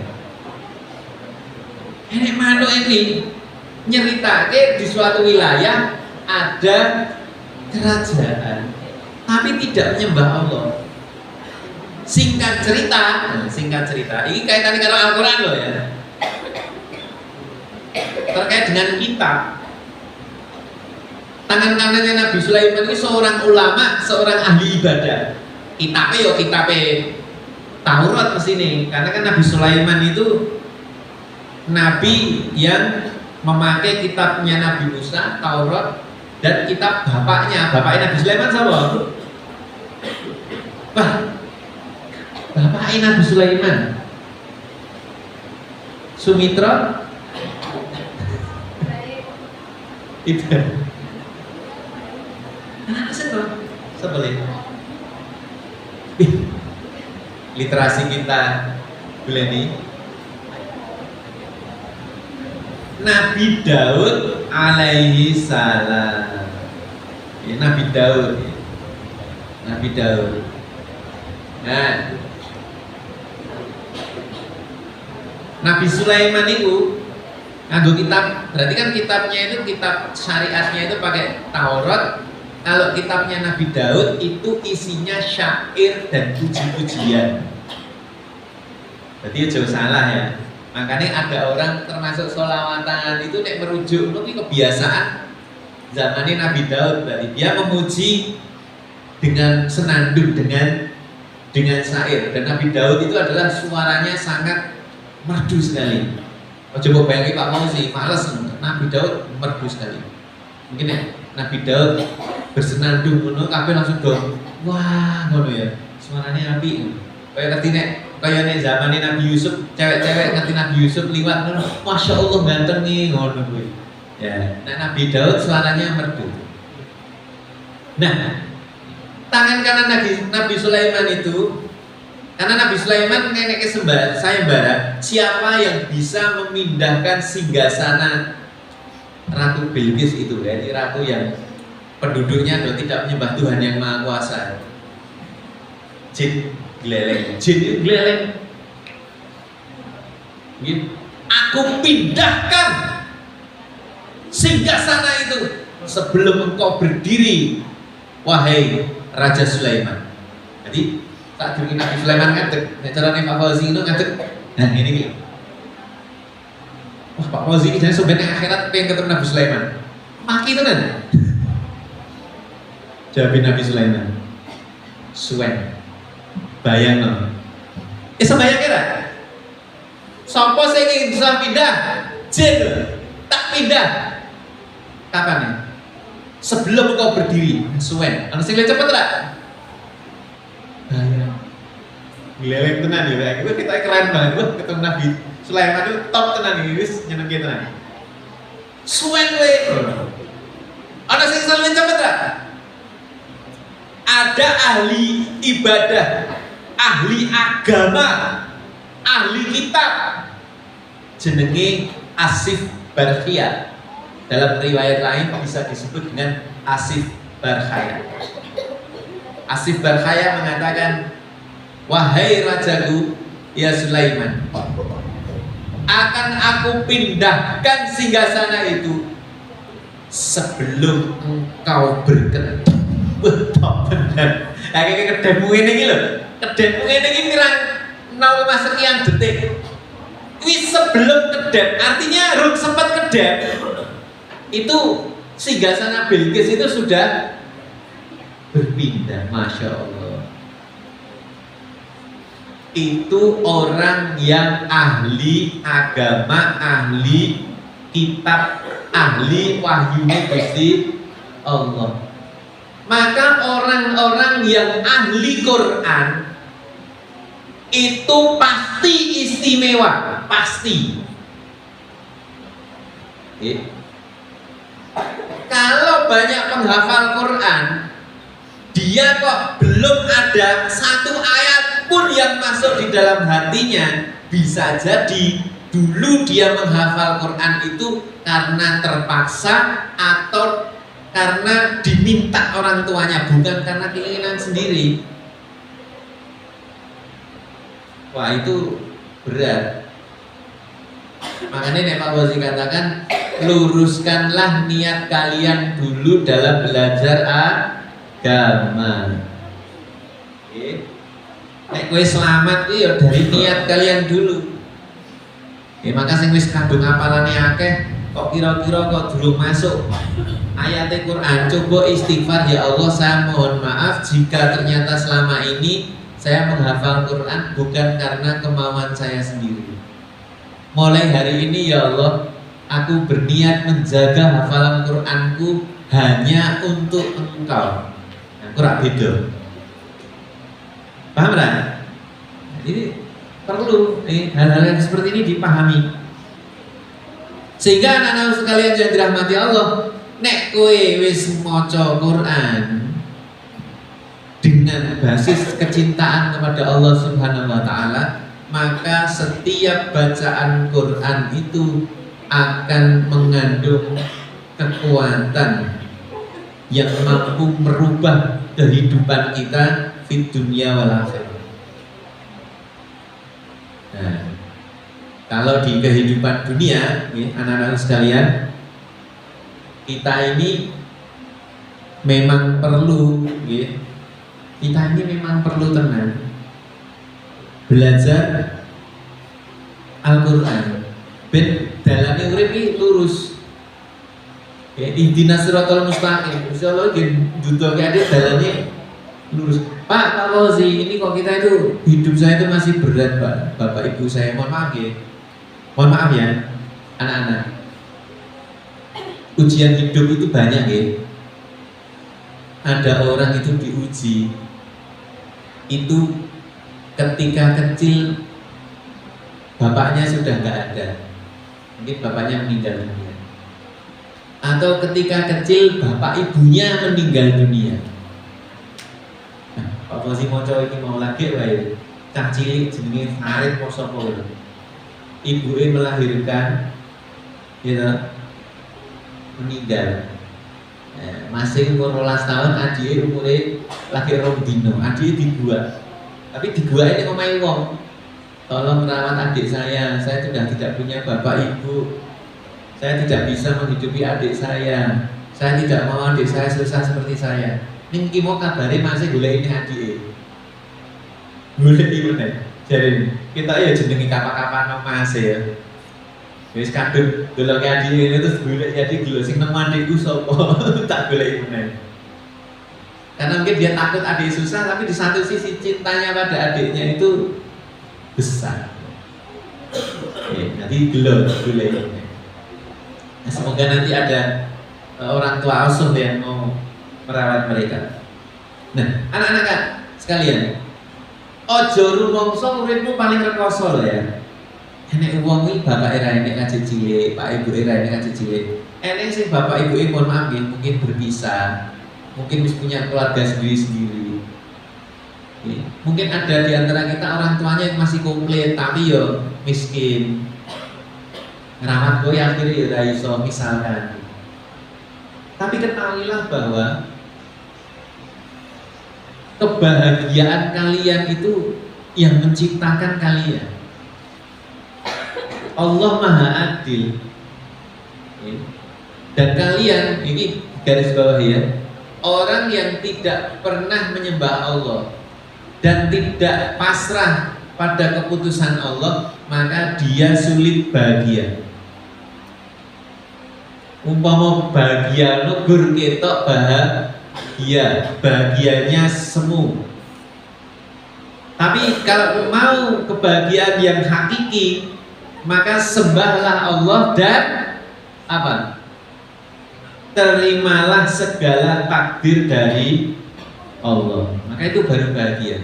Ini manuk ini nyeritake di suatu wilayah ada kerajaan tapi tidak menyembah Allah. Singkat cerita, ini kaitannya dengan Al-Quran loh ya. Terkait dengan kitab. Tangan kanannya Nabi Sulaiman ini seorang ulama, seorang ahli ibadah. Kitabnya Taurat kesini, karena kan Nabi Sulaiman itu nabi yang memakai kitabnya Nabi Musa, Taurat, dan kitab bapaknya Nabi Sulaiman siapa? Bapaknya Nabi Sulaiman, Sumitra, itu. Nah, sebelin. Literasi kita Beleni. Nabi Daud alaihi salam. Ya, Nabi Daud. Nah, Nabi Sulaiman itu nganggo kitab, berarti kan kitabnya itu kitab syariatnya itu pakai Taurat. Kalau kitabnya Nabi Daud itu isinya syair dan puji-pujian. Berarti jauh salah ya. Makanya ada orang termasuk sholawatan itu nek merujuk itu kebiasaan zamannya Nabi Daud. Berarti dia memuji dengan senandung dengan syair. Dan Nabi Daud itu adalah suaranya sangat merdu sekali. Coba bayangin Pak Fauzi, males Nabi Daud merdu sekali. Mungkin ya Nabi Daud bersenandung ngono kabeh langsung dong. Wah, ngono ya. Suaranya apik. Kayak ngerti nek zamane Nabi Yusuf, cewek-cewek ngerti Nabi Yusuf liwat ngono. Masya Allah ganteng nih ngono kuwi. Ya, Nabi Daud suaranya merdu. Nah, tangan kanan Nabi Sulaiman itu, karena Nabi Sulaiman nenek sayembara, siapa yang bisa memindahkan singgasana Ratu Bilqis itu, ya, ini ratu yang penduduknya adalah tidak menyembah Tuhan yang Maha Kuasa. Jin itu geleleng. Aku pindahkan singgasana itu sebelum engkau berdiri, wahai Raja Sulaiman. Jadi tak durunge Nabi Sulaiman ngadeg, nek carane Pak Fauzi itu ngadeg. Nah ini. Wah, Pak Fauzi ini jadi sebenarnya akhirat pengen ketemu Nabi Sulaiman. Maki tenan. Jawabin Nabi Sulaiman. Suwen. Bayang no. Sembayang kira. Sopo sing ingin pindah? Jin tak pindah. Kapan ya? Sebelum kau berdiri, suwen. Anu sing cepet ora? Bahaya. Geleleng tenan ya, kita keren banget. Wah, ketemu Nabi Sulaiman itu top tenan iki, wis nyenengke tenan. Suwen kowe. Ana sing luwih cepet ora? Ada ahli ibadah, ahli agama, ahli kitab jenenge Asif Barkhia. Dalam riwayat lain bisa disebut dengan Asif Barkhaya. Asif Barkhaya mengatakan, wahai rajaku ya Sulaiman, akan aku pindahkan singgasana itu sebelum engkau berkedep. Betul benar. Kayak kedepmu ini lho, kedepmu ini pirang 0, sekian detik. Wis sebelum kedep, artinya rung sempat kedep. Itu singgasana Bilqis itu sudah berpindah, masya Allah. Itu orang yang ahli agama, ahli kitab, ahli wahyunya Gusti Allah. Maka orang-orang yang ahli Quran itu pasti istimewa, pasti. Kalau banyak penghafal Quran, dia kok belum ada satu ayat pun yang masuk di dalam hatinya, bisa jadi dulu dia menghafal Quran itu karena terpaksa atau karena diminta orang tuanya, bukan karena keinginan sendiri. Wah, itu berat. Makanya Nek Pak Bozi katakan, luruskanlah niat kalian dulu dalam belajar agama. Nek kowe selamat iki ya dari niat kalian dulu. Maka sing wis kadung apalane akeh kok kira-kira kok durung masuk ayat Quran, coba istighfar, ya Allah saya mohon maaf jika ternyata selama ini saya menghafal Quran bukan karena kemauan saya sendiri. Mulai hari ini ya Allah, aku berniat menjaga hafalan Quranku hanya untuk Engkau. Nah, kurang beda. Paham tak? Jadi perlu hal-hal yang seperti ini dipahami. Sehingga anak-anak sekalian yang dirahmati Allah, nek kowe wis maca Quran dengan basis kecintaan kepada Allah Subhanahu wa taala, maka setiap bacaan Quran itu akan mengandung kekuatan yang mampu merubah kehidupan kita di dunia wal akhirah. Nah, kalau di kehidupan dunia, anak-anak sekalian, kita ini memang perlu, kita ini memang perlu tenang belajar Al-Quran. Ben dalane urip iki lurus. Ihdinas siratal mustaqim. Insyaallah gen ndudoke ade dalane lurus. Pak Rozi, ini kok kita itu hidup saya itu masih berat, Pak. Bapak Ibu saya mohon maaf ya. Mohon maaf ya, anak-anak. Ujian hidup itu banyak ya. Ada orang itu diuji. Itu ketika kecil bapaknya sudah nggak ada, mungkin bapaknya meninggal dunia, atau ketika kecil bapak ibunya meninggal dunia. Nah, Pak Fauzi Moco ini mau lagi, baik, cah cilik jenenge Farid Posopo, ibunya melahirkan, gitu, meninggal. Masih umur 12 tahun, adiknya umurnya lagi rong dino, adiknya dibuat. Tapi di gua ini ngomongin wong, tolong merawat adik saya sudah tidak punya bapak ibu, saya tidak bisa menghidupi adik saya tidak mau adik saya susah seperti saya. Ini mau kabarin masih boleh ini adik, boleh ini nih. Jadi kita ya jenengi kapan-kapan mas ya. Wis kadung delok adik ini terus boleh jadi dulu sing nemu adikku sopo tak boleh ini. Karena mungkin dia takut adik susah, tapi di satu sisi cintanya pada adiknya itu besar. Nanti gelor boleh. Nah, semoga nanti ada orang tua asuh yang mau merawat mereka. Nah, anak-anak sekalian, ojo rumangsa uripmu paling rekoso ya. Enek wong iki bapak era enek kaji cilik, pak ibu era enek kaji cilik. Enek sing bapak ibu mohon maaf mungkin berpisah, mungkin punya keluarga sendiri-sendiri. Mungkin ada di antara kita orang tuanya yang masih komplit tapi yo miskin. Ngerawat kowe akhirnya ya ora iso misalkan. Tapi ketahuilah bahwa kebahagiaan kalian itu yang menciptakan kalian. Allah Maha Adil. Dan kalian, ini garis bawah ya, orang yang tidak pernah menyembah Allah dan tidak pasrah pada keputusan Allah, maka dia sulit bahagia. Umpama bahagia nugur ketok bahagia, bahagianya semu. Tapi kalau mau kebahagiaan yang hakiki, maka sembahlah Allah dan apa? Terimalah segala takdir dari Allah. Maka itu baru bahagia.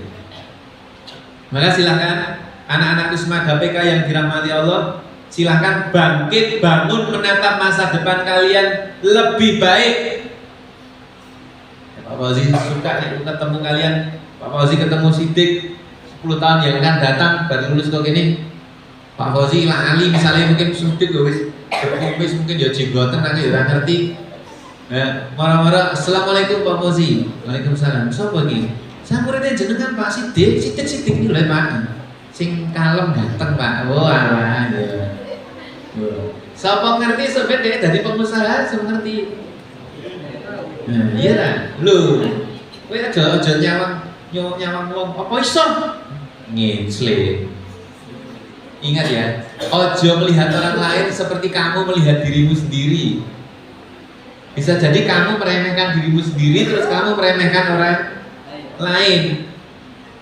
Maka silakan anak-anak Kusma GPK yang dirahmati Allah, silakan bangkit, bangun, menatap masa depan kalian lebih baik. Pak Fauzi suka nih ketemu kalian. Pak Fauzi ketemu Sidik 10 tahun yang akan datang baru lulus kok ini. Pak Fauzi lah Ali misalnya mungkin Sidik wis berkumis mungkin ya jenggoten aku ya ngerti. Marah-marah, assalamualaikum Pak Fauzi. Waalaikumsalam. Siapa iki? Saya muridnya jenengan Pak Sidik. Sidik ini oleh Pak. Sing kalem ganteng Pak. Wah, ya. Siapa ngerti sebenarnya dari pengusaha, saya ngerti. Nah, iya lah. Lho, kowe aja nyawang wong. Apa iso? Ngeclek. Ingat ya, ojo melihat orang lain seperti kamu melihat dirimu sendiri. Bisa jadi kamu meremehkan dirimu sendiri, terus kamu meremehkan orang lain.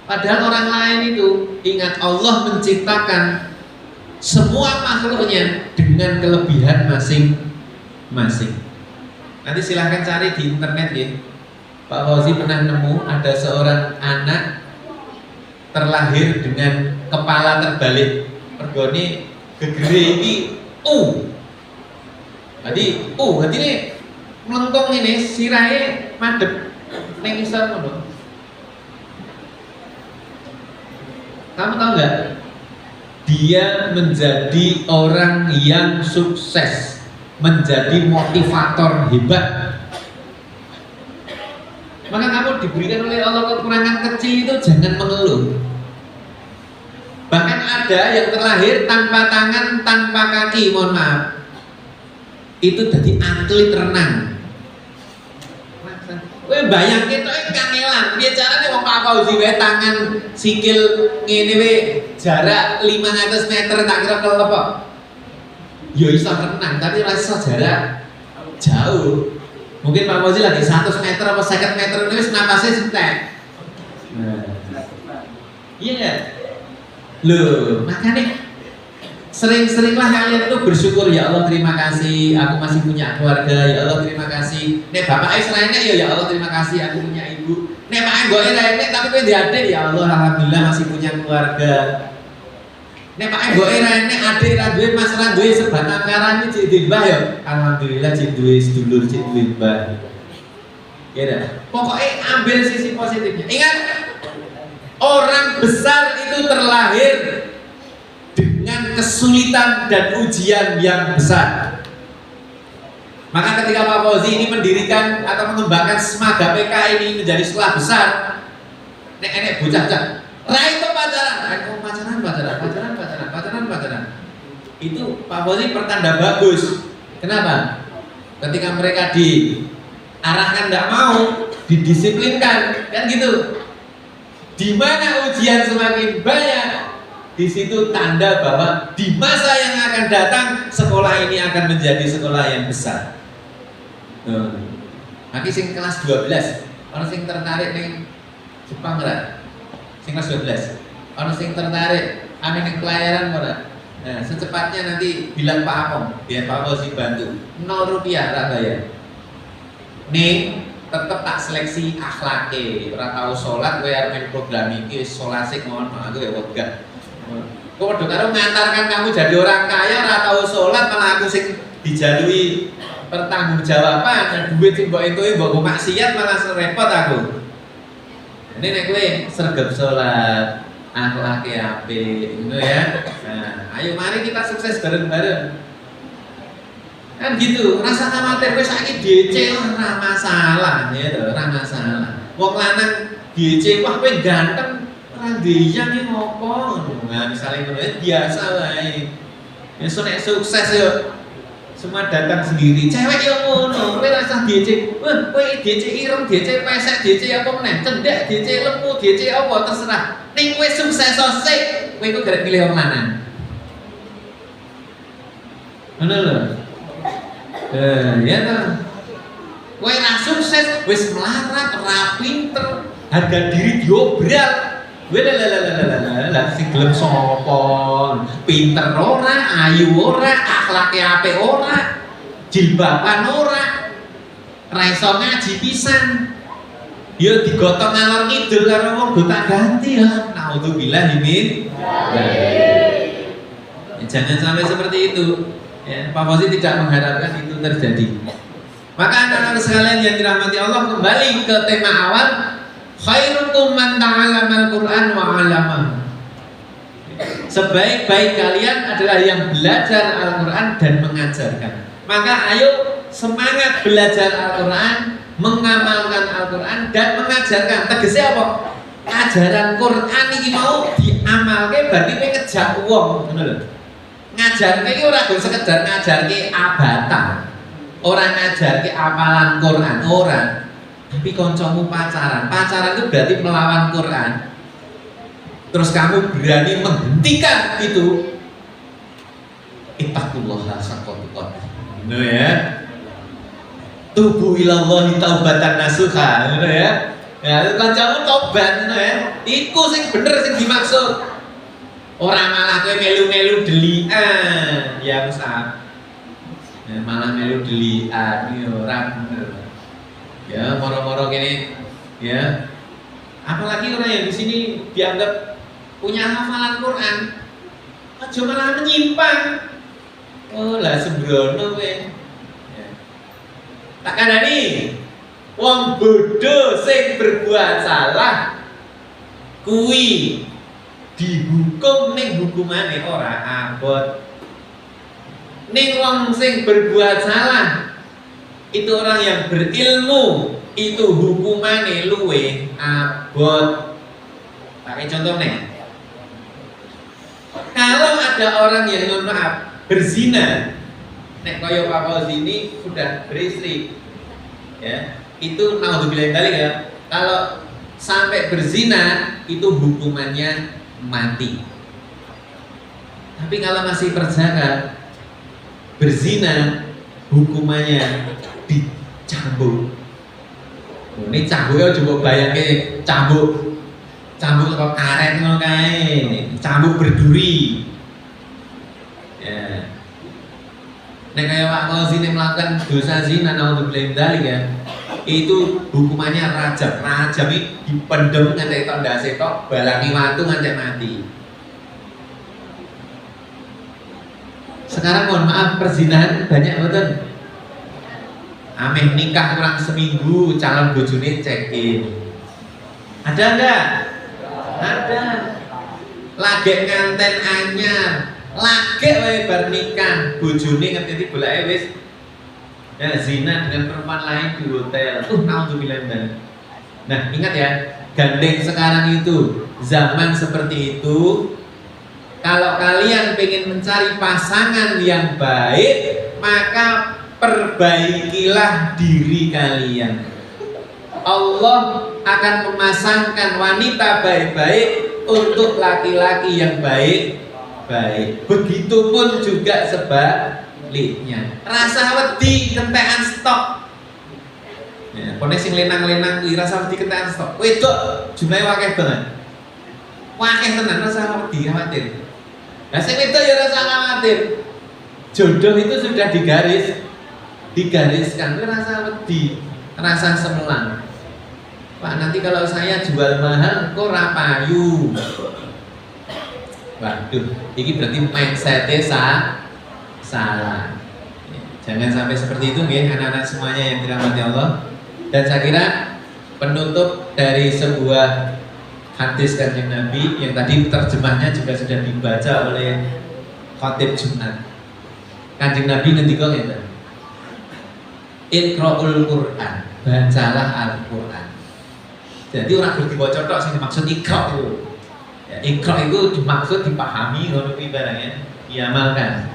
Padahal orang lain itu, ingat Allah menciptakan semua makhluknya dengan kelebihan masing-masing. Nanti silahkan cari di internet ya. Pak Fauzi pernah nemu ada seorang anak terlahir dengan kepala terbalik. Pergone gegere iki Jadi ini melengkung ini sirahe madhep ning isor ngono. Kamu tahu nggak? Dia menjadi orang yang sukses, menjadi motivator hebat. Maka kamu diberikan oleh Allah kekurangan kecil itu jangan mengeluh. Bahkan ada yang terlahir tanpa tangan, tanpa kaki, mohon maaf. Itu jadi atlet renang. Kowe bayangke tok kangelan, piye carane wong Pak Fauzi wae tangan sikil ngene wae jarak 500 meter tak kira kelep kok. Ya iso renang, tapi ora iso jarak jauh. Mungkin Pak Fauzi lagi 100 meter apa 50 meter ini wis napasnya entek. Iya enggak? Loh, makanya sering-seringlah kalian itu bersyukur, ya Allah terima kasih aku masih punya keluarga, ya Allah terima kasih. Nek bapak selainnya ya Allah terima kasih aku punya ibu. Nek mak gue lainnya tapi gue adik, ya Allah alhamdulillah masih punya keluarga. Nek mak gue lainnya adik radue mas radue sebatang karan ini jadi mbah ya alhamdulillah jadi sedulur jadi mbah. Ya dah. Pokoknya ambil sisi positifnya. Ingat, orang besar itu terlahir dengan kesulitan dan ujian yang besar. Maka ketika Pak Fauzi ini mendirikan atau mengembangkan SMA GPK ini menjadi sekolah besar, nek bocah-bocah, rai itu pacaran. Itu Pak Fauzi pertanda bagus. Kenapa? Ketika mereka diarahkan tidak mau, didisiplinkan, kan gitu. Di mana ujian semakin banyak, di situ tanda bahwa di masa yang akan datang sekolah ini akan menjadi sekolah yang besar. Nanti sing kelas 12, orang sing tertarik ning Jepang ora? Sing kelas 12. Ono sing tertarik ame ning pelayaran ora? Nah, secepatnya nanti bilang Pak Apong, biar Pak Apong sih bantu. 0 rupiah tak bayar. Ning tetep tak seleksi akhlake. Ora tau salat kowe arep main program iki wis solasik ngono aku ya wegah. Kok padha karo ngantarkan kamu jadi orang kaya ora tau salat malah aku sing dijalui pertanggungjawaban, duit sing mbok entuki mbok maksiat malah repot aku. Ini nek kowe sregep salat, akhlake apik, ngono ya. Nah, ayo mari kita sukses bareng-bareng. Kan gitu, rasa khawatir kowe saiki DC ora masalah ya to, ora masalah. Wong lanang DC wah kowe ganteng, ora ndeyang iki ngopo. Nah, misale ngono biasa wae. Ya nek sukses yo semua datang sendiri. Cewek yo ngono, kowe rasa DC. Wah, kowe DC ireng, DC pesek, DC apa meneh? Cendek, DC lemu, DC apa terserah. Ning kowe sukses sik, kowe iku garek milih wong lanang. Ngono lho. Ya toh. Kowe ra sukses, wis melarat, ra pinter, harga diri diobral. Kowe lah sing gelem sapa? Pinter ora, ayu ora, akhlake apik ora, jilbaban ora. Ra iso ngaji pisan. Ya digotong ngalor ngidul karo wong gonta ganti ya. Naudzubillah min. Jangan sampai seperti itu. Ya, Pak Fauzi tidak mengharapkan itu terjadi. Maka anak-anak sekalian yang dirahmati Allah, kembali ke tema awal, khairukum man ta'allamal Qur'an wa 'allamahu. Sebaik-baik kalian adalah yang belajar Al-Qur'an dan mengajarkan. Maka ayo semangat belajar Al-Qur'an, mengamalkan Al-Qur'an dan mengajarkan. Tegesnya apa? Ajaran Qur'an iki mau diamalke berarti kowe ngejak wong, ngono lho. Ngajarke iki ora kok sekedar ngajarke abata. Ora ngajarke apalan Quran, ora. Tapi kancamu pacaran. Pacaran itu berarti melawan Quran. Terus kamu berani menghentikan itu. Ittaqullaha haqqa tuqatih. Ngono ya. Tubu ilallahi taubatan nasuha, ngono ya. Ya, kancamu tobat ngono ya. Iku sing bener sing dimaksud. Orang malah kowe melu-melu delian, ya Ustaz. Ya, malah melu delian, ya ora bener. Ya, moro-moro kene, ya. Apalagi orang yang di sini dianggap punya hafalan Quran, aja malah menyimpang. Oh lah sembrono kowe. Ya. Tak kandhani. Wong bodoh sing berbuat salah kuwi dihukum ning hukumane ora abot. Ning wong sing berbuat salah itu orang yang berilmu, itu hukumane luwe abot. Pakai contoh nih. Kalau ada orang yang mohon maaf berzina, nek kaya Pak Fauzi ini sudah beristri, ya itu naudzubillah dzalik ya. Kalau sampai berzina itu hukumannya mati. Tapi kalau masih perjaka berzina hukumannya dicambuk. Ini cambuknya coba bayangke cambuk karo karet ngono kae, cambuk berduri. Ya. Nek kaya Pak Fauzi melakukan dosa zina naudzubillah dzalik ya. Itu hukumannya rajam. Rajam ini dipendem nganti tok ndase tok, balangi watu nganti mati. Sekarang mohon maaf perzinahan banyak betul. Ameh nikah kurang seminggu calon bojone check in. Ada enggak? Ada. Lagi nganten anyar, lagi wae bar nikah, bojone ngerti bolake wis ya zina dengan perempuan lain di hotel. Naudzubillah. Nah, ingat ya, gandeng sekarang itu zaman seperti itu. Kalau kalian pengen mencari pasangan yang baik, maka perbaikilah diri kalian. Allah akan memasangkan wanita baik-baik untuk laki-laki yang baik-baik. Begitupun juga sebaliknya. Rasa wedi kentekan stok. Ya, konek sing lenang-lenang kuwi rasa wedi kentekan stok. Wedok jumlahe akeh banget. Wakeh tenan rasa khawatir. Nah sing wedok ya rasa khawatir. Jodoh itu sudah digariskan, itu rasa wedi, rasa semelang. Pak, nanti kalau saya jual mahal kok ora payu. Waduh, ini berarti mindset-nya salah. Jangan sampai seperti itu ya anak-anak semuanya yang dirahmati Allah. Dan saya kira penutup dari sebuah hadis Kanjeng Nabi yang tadi terjemahnya juga sudah dibaca oleh khatib Jumat. Kanjeng Nabi ngendika ngeten. Iqra'ul Qur'an, bacalah Al-Qur'an. Jadi orang kudu diwaca tok sing dimaksud iqra' itu. Ya, iqra' itu dimaksud dipahami ngono kuwi barangnya, diamalkan.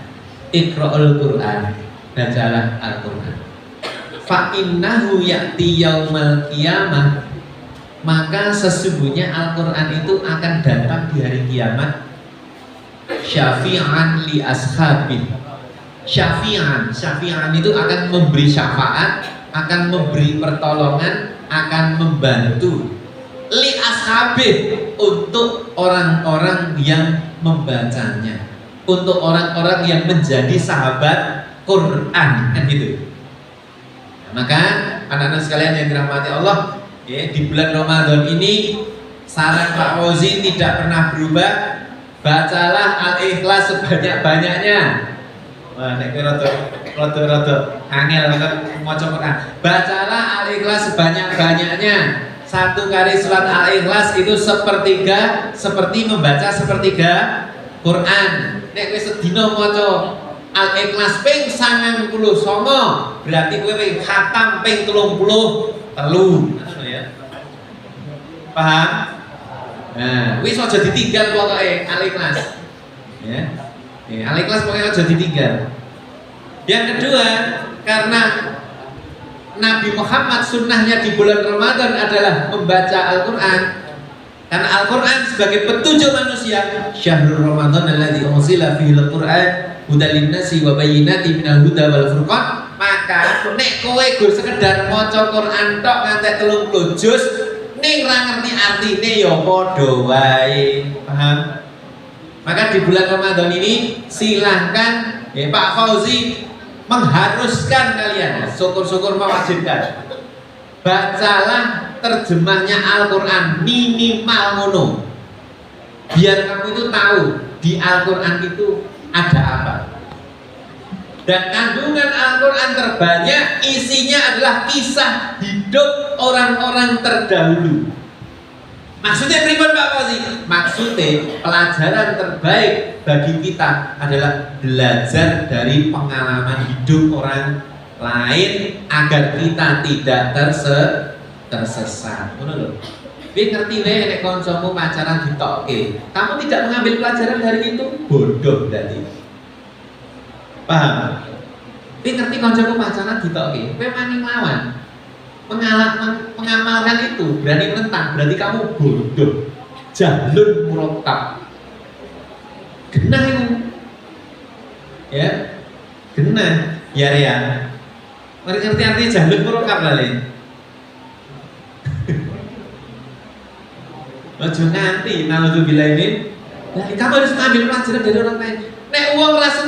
Iqra'ul Qur'an, bacalah Al-Qur'an. Fa innahu ya'ti yaumal qiyamah, maka sesungguhnya Al-Qur'an itu akan datang di hari kiamat syafi'an li ashabi. Syafi'an itu akan memberi syafaat, akan memberi pertolongan, akan membantu li ashabi, untuk orang-orang yang membacanya, untuk orang-orang yang menjadi sahabat Quran, kan gitu. Maka anak-anak sekalian yang dirahmati Allah, ya, di bulan Ramadan ini saran Pak Fauzi tidak pernah berubah. Bacalah Al-Ikhlas sebanyak-banyaknya. Wah, nek rada angel kan maca Quran. Bacalah Al-Ikhlas sebanyak-banyaknya. Satu kali surat Al-Ikhlas itu seperti membaca sepertiga Quran. Nek wis sedina maca Al-Ikhlas ping 99, berarti kowe khatam ping 33. Ya. Paham? Nah, wis aja ditinggal pokoke Al-Ikhlas. Ya. Al-Ikhlas pokoknya aja ditinggal. Yang kedua, karena Nabi Muhammad sunnahnya di bulan Ramadan adalah membaca Al-Quran. Karena Al-Quran sebagai petunjuk manusia. Syahrul Ramadan alladzi unzila fihi al-Quran hudal linnasi wa bayyinatin minal huda wal furqan. Maka nek kowe gur sekedar maca Quran tok ngantek 30 juz ning ra ngerti artine ya padha wae. Paham? Maka di bulan Ramadan ini silahkan ya Pak Fauzi mengharuskan kalian, syukur-syukur mewajibkan, bacalah terjemahnya Al-Quran minimal ngono, biar kamu itu tahu di Al-Quran itu ada apa. Dan kandungan Al-Quran terbanyak isinya adalah kisah hidup orang-orang terdahulu. Maksudnya pripun Pak Fauzi? Maksudnya pelajaran terbaik bagi kita adalah belajar dari pengalaman hidup orang lain agar kita tidak tersesat. Ngono lho. Kowe ngerti wae nek kancamu pacaran ditokke, kamu tidak mengambil pelajaran dari itu, bodoh berarti. Paham? Kowe ngerti kancamu pacaran ditokke, kowe maning lawan. Mengamalkan itu, berani menentang, berarti kamu bodoh, jahlun murokab. Genah itu, ya, genah, ya ya. Mari ngerti artinya jahlun murokab lali. Ojo nganti, naudzubillah ini. Kamu harus mengambil pelajaran dari orang lain. Nek uang rasa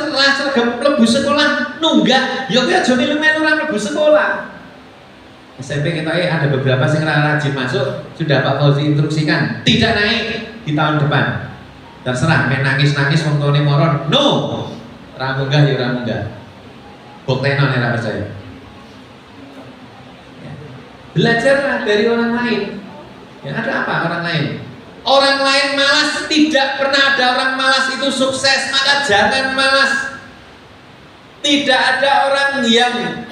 lebu sekolah nunggak, ya kowe aja melu-melu ora lebu sekolah. SMP kita ada beberapa yang rajin masuk, sudah Pak Fauzi instruksikan tidak naik di tahun depan. Terserah, main nangis-nangis wong tuane moron. No, ramunggah ya ramunggah. Buktenon ya percaya. Belajarlah dari orang lain. Ya ada apa orang lain? Orang lain malas, tidak pernah ada orang malas itu sukses, maka jangan malas. Tidak ada orang yang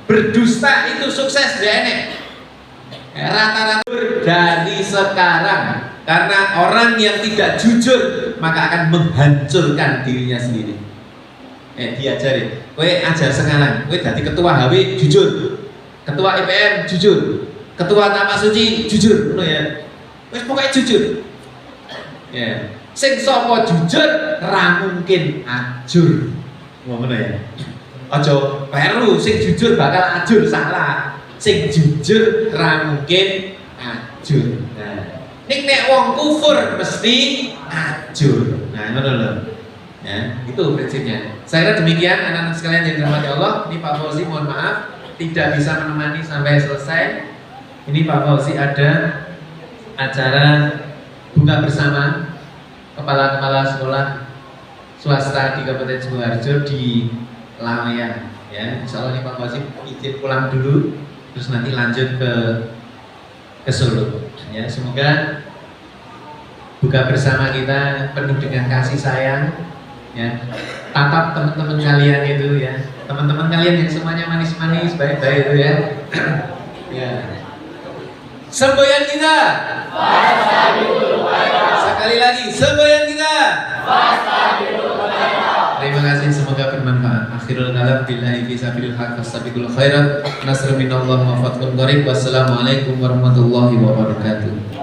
berdusta itu sukses dene. Rata-rata dari sekarang, karena orang yang tidak jujur maka akan menghancurkan dirinya sendiri. Diajari, kowe ajar sekarang, kowe dadi ketua HW jujur, ketua IPM jujur, ketua Taman Suci jujur, ngono ya. Wis pokoke jujur. Ya, sing sapa jujur ra mungkin ajur. Ngono ya. Aja peru, sing jujur bakal ajur, salah. Sing jujur ra mungkin ajur. Nah, Nek wong kufur mesti ajur. Nah, ngono lho. Ya, itu prinsipnya. Saya kira demikian anak-anak sekalian yang dirahmati Allah. Ini Pak Fauzi mohon maaf tidak bisa menemani sampai selesai. Ini Pak Fauzi ada acara buka bersama kepala-kepala sekolah swasta di Kabupaten Sidoarjo di Laweyan. Ya, insya Allah ini Pak Fauzi izin pulang dulu, terus nanti lanjut ke Solo. Ya, semoga buka bersama kita penuh dengan kasih sayang. Ya, tatap teman-teman kalian itu ya, teman-teman kalian yang semuanya manis-manis, baik-baik itu ya. Ya. Semboyan kita. Sekali lagi, semboyan kita. Terima kasih, semoga bermanfaat. Akhirul kalam billahi fi sabilil haq wastabiqul khairat. Nasrun minallah wa fathun qarib. Wassalamualaikum warahmatullahi wabarakatuh.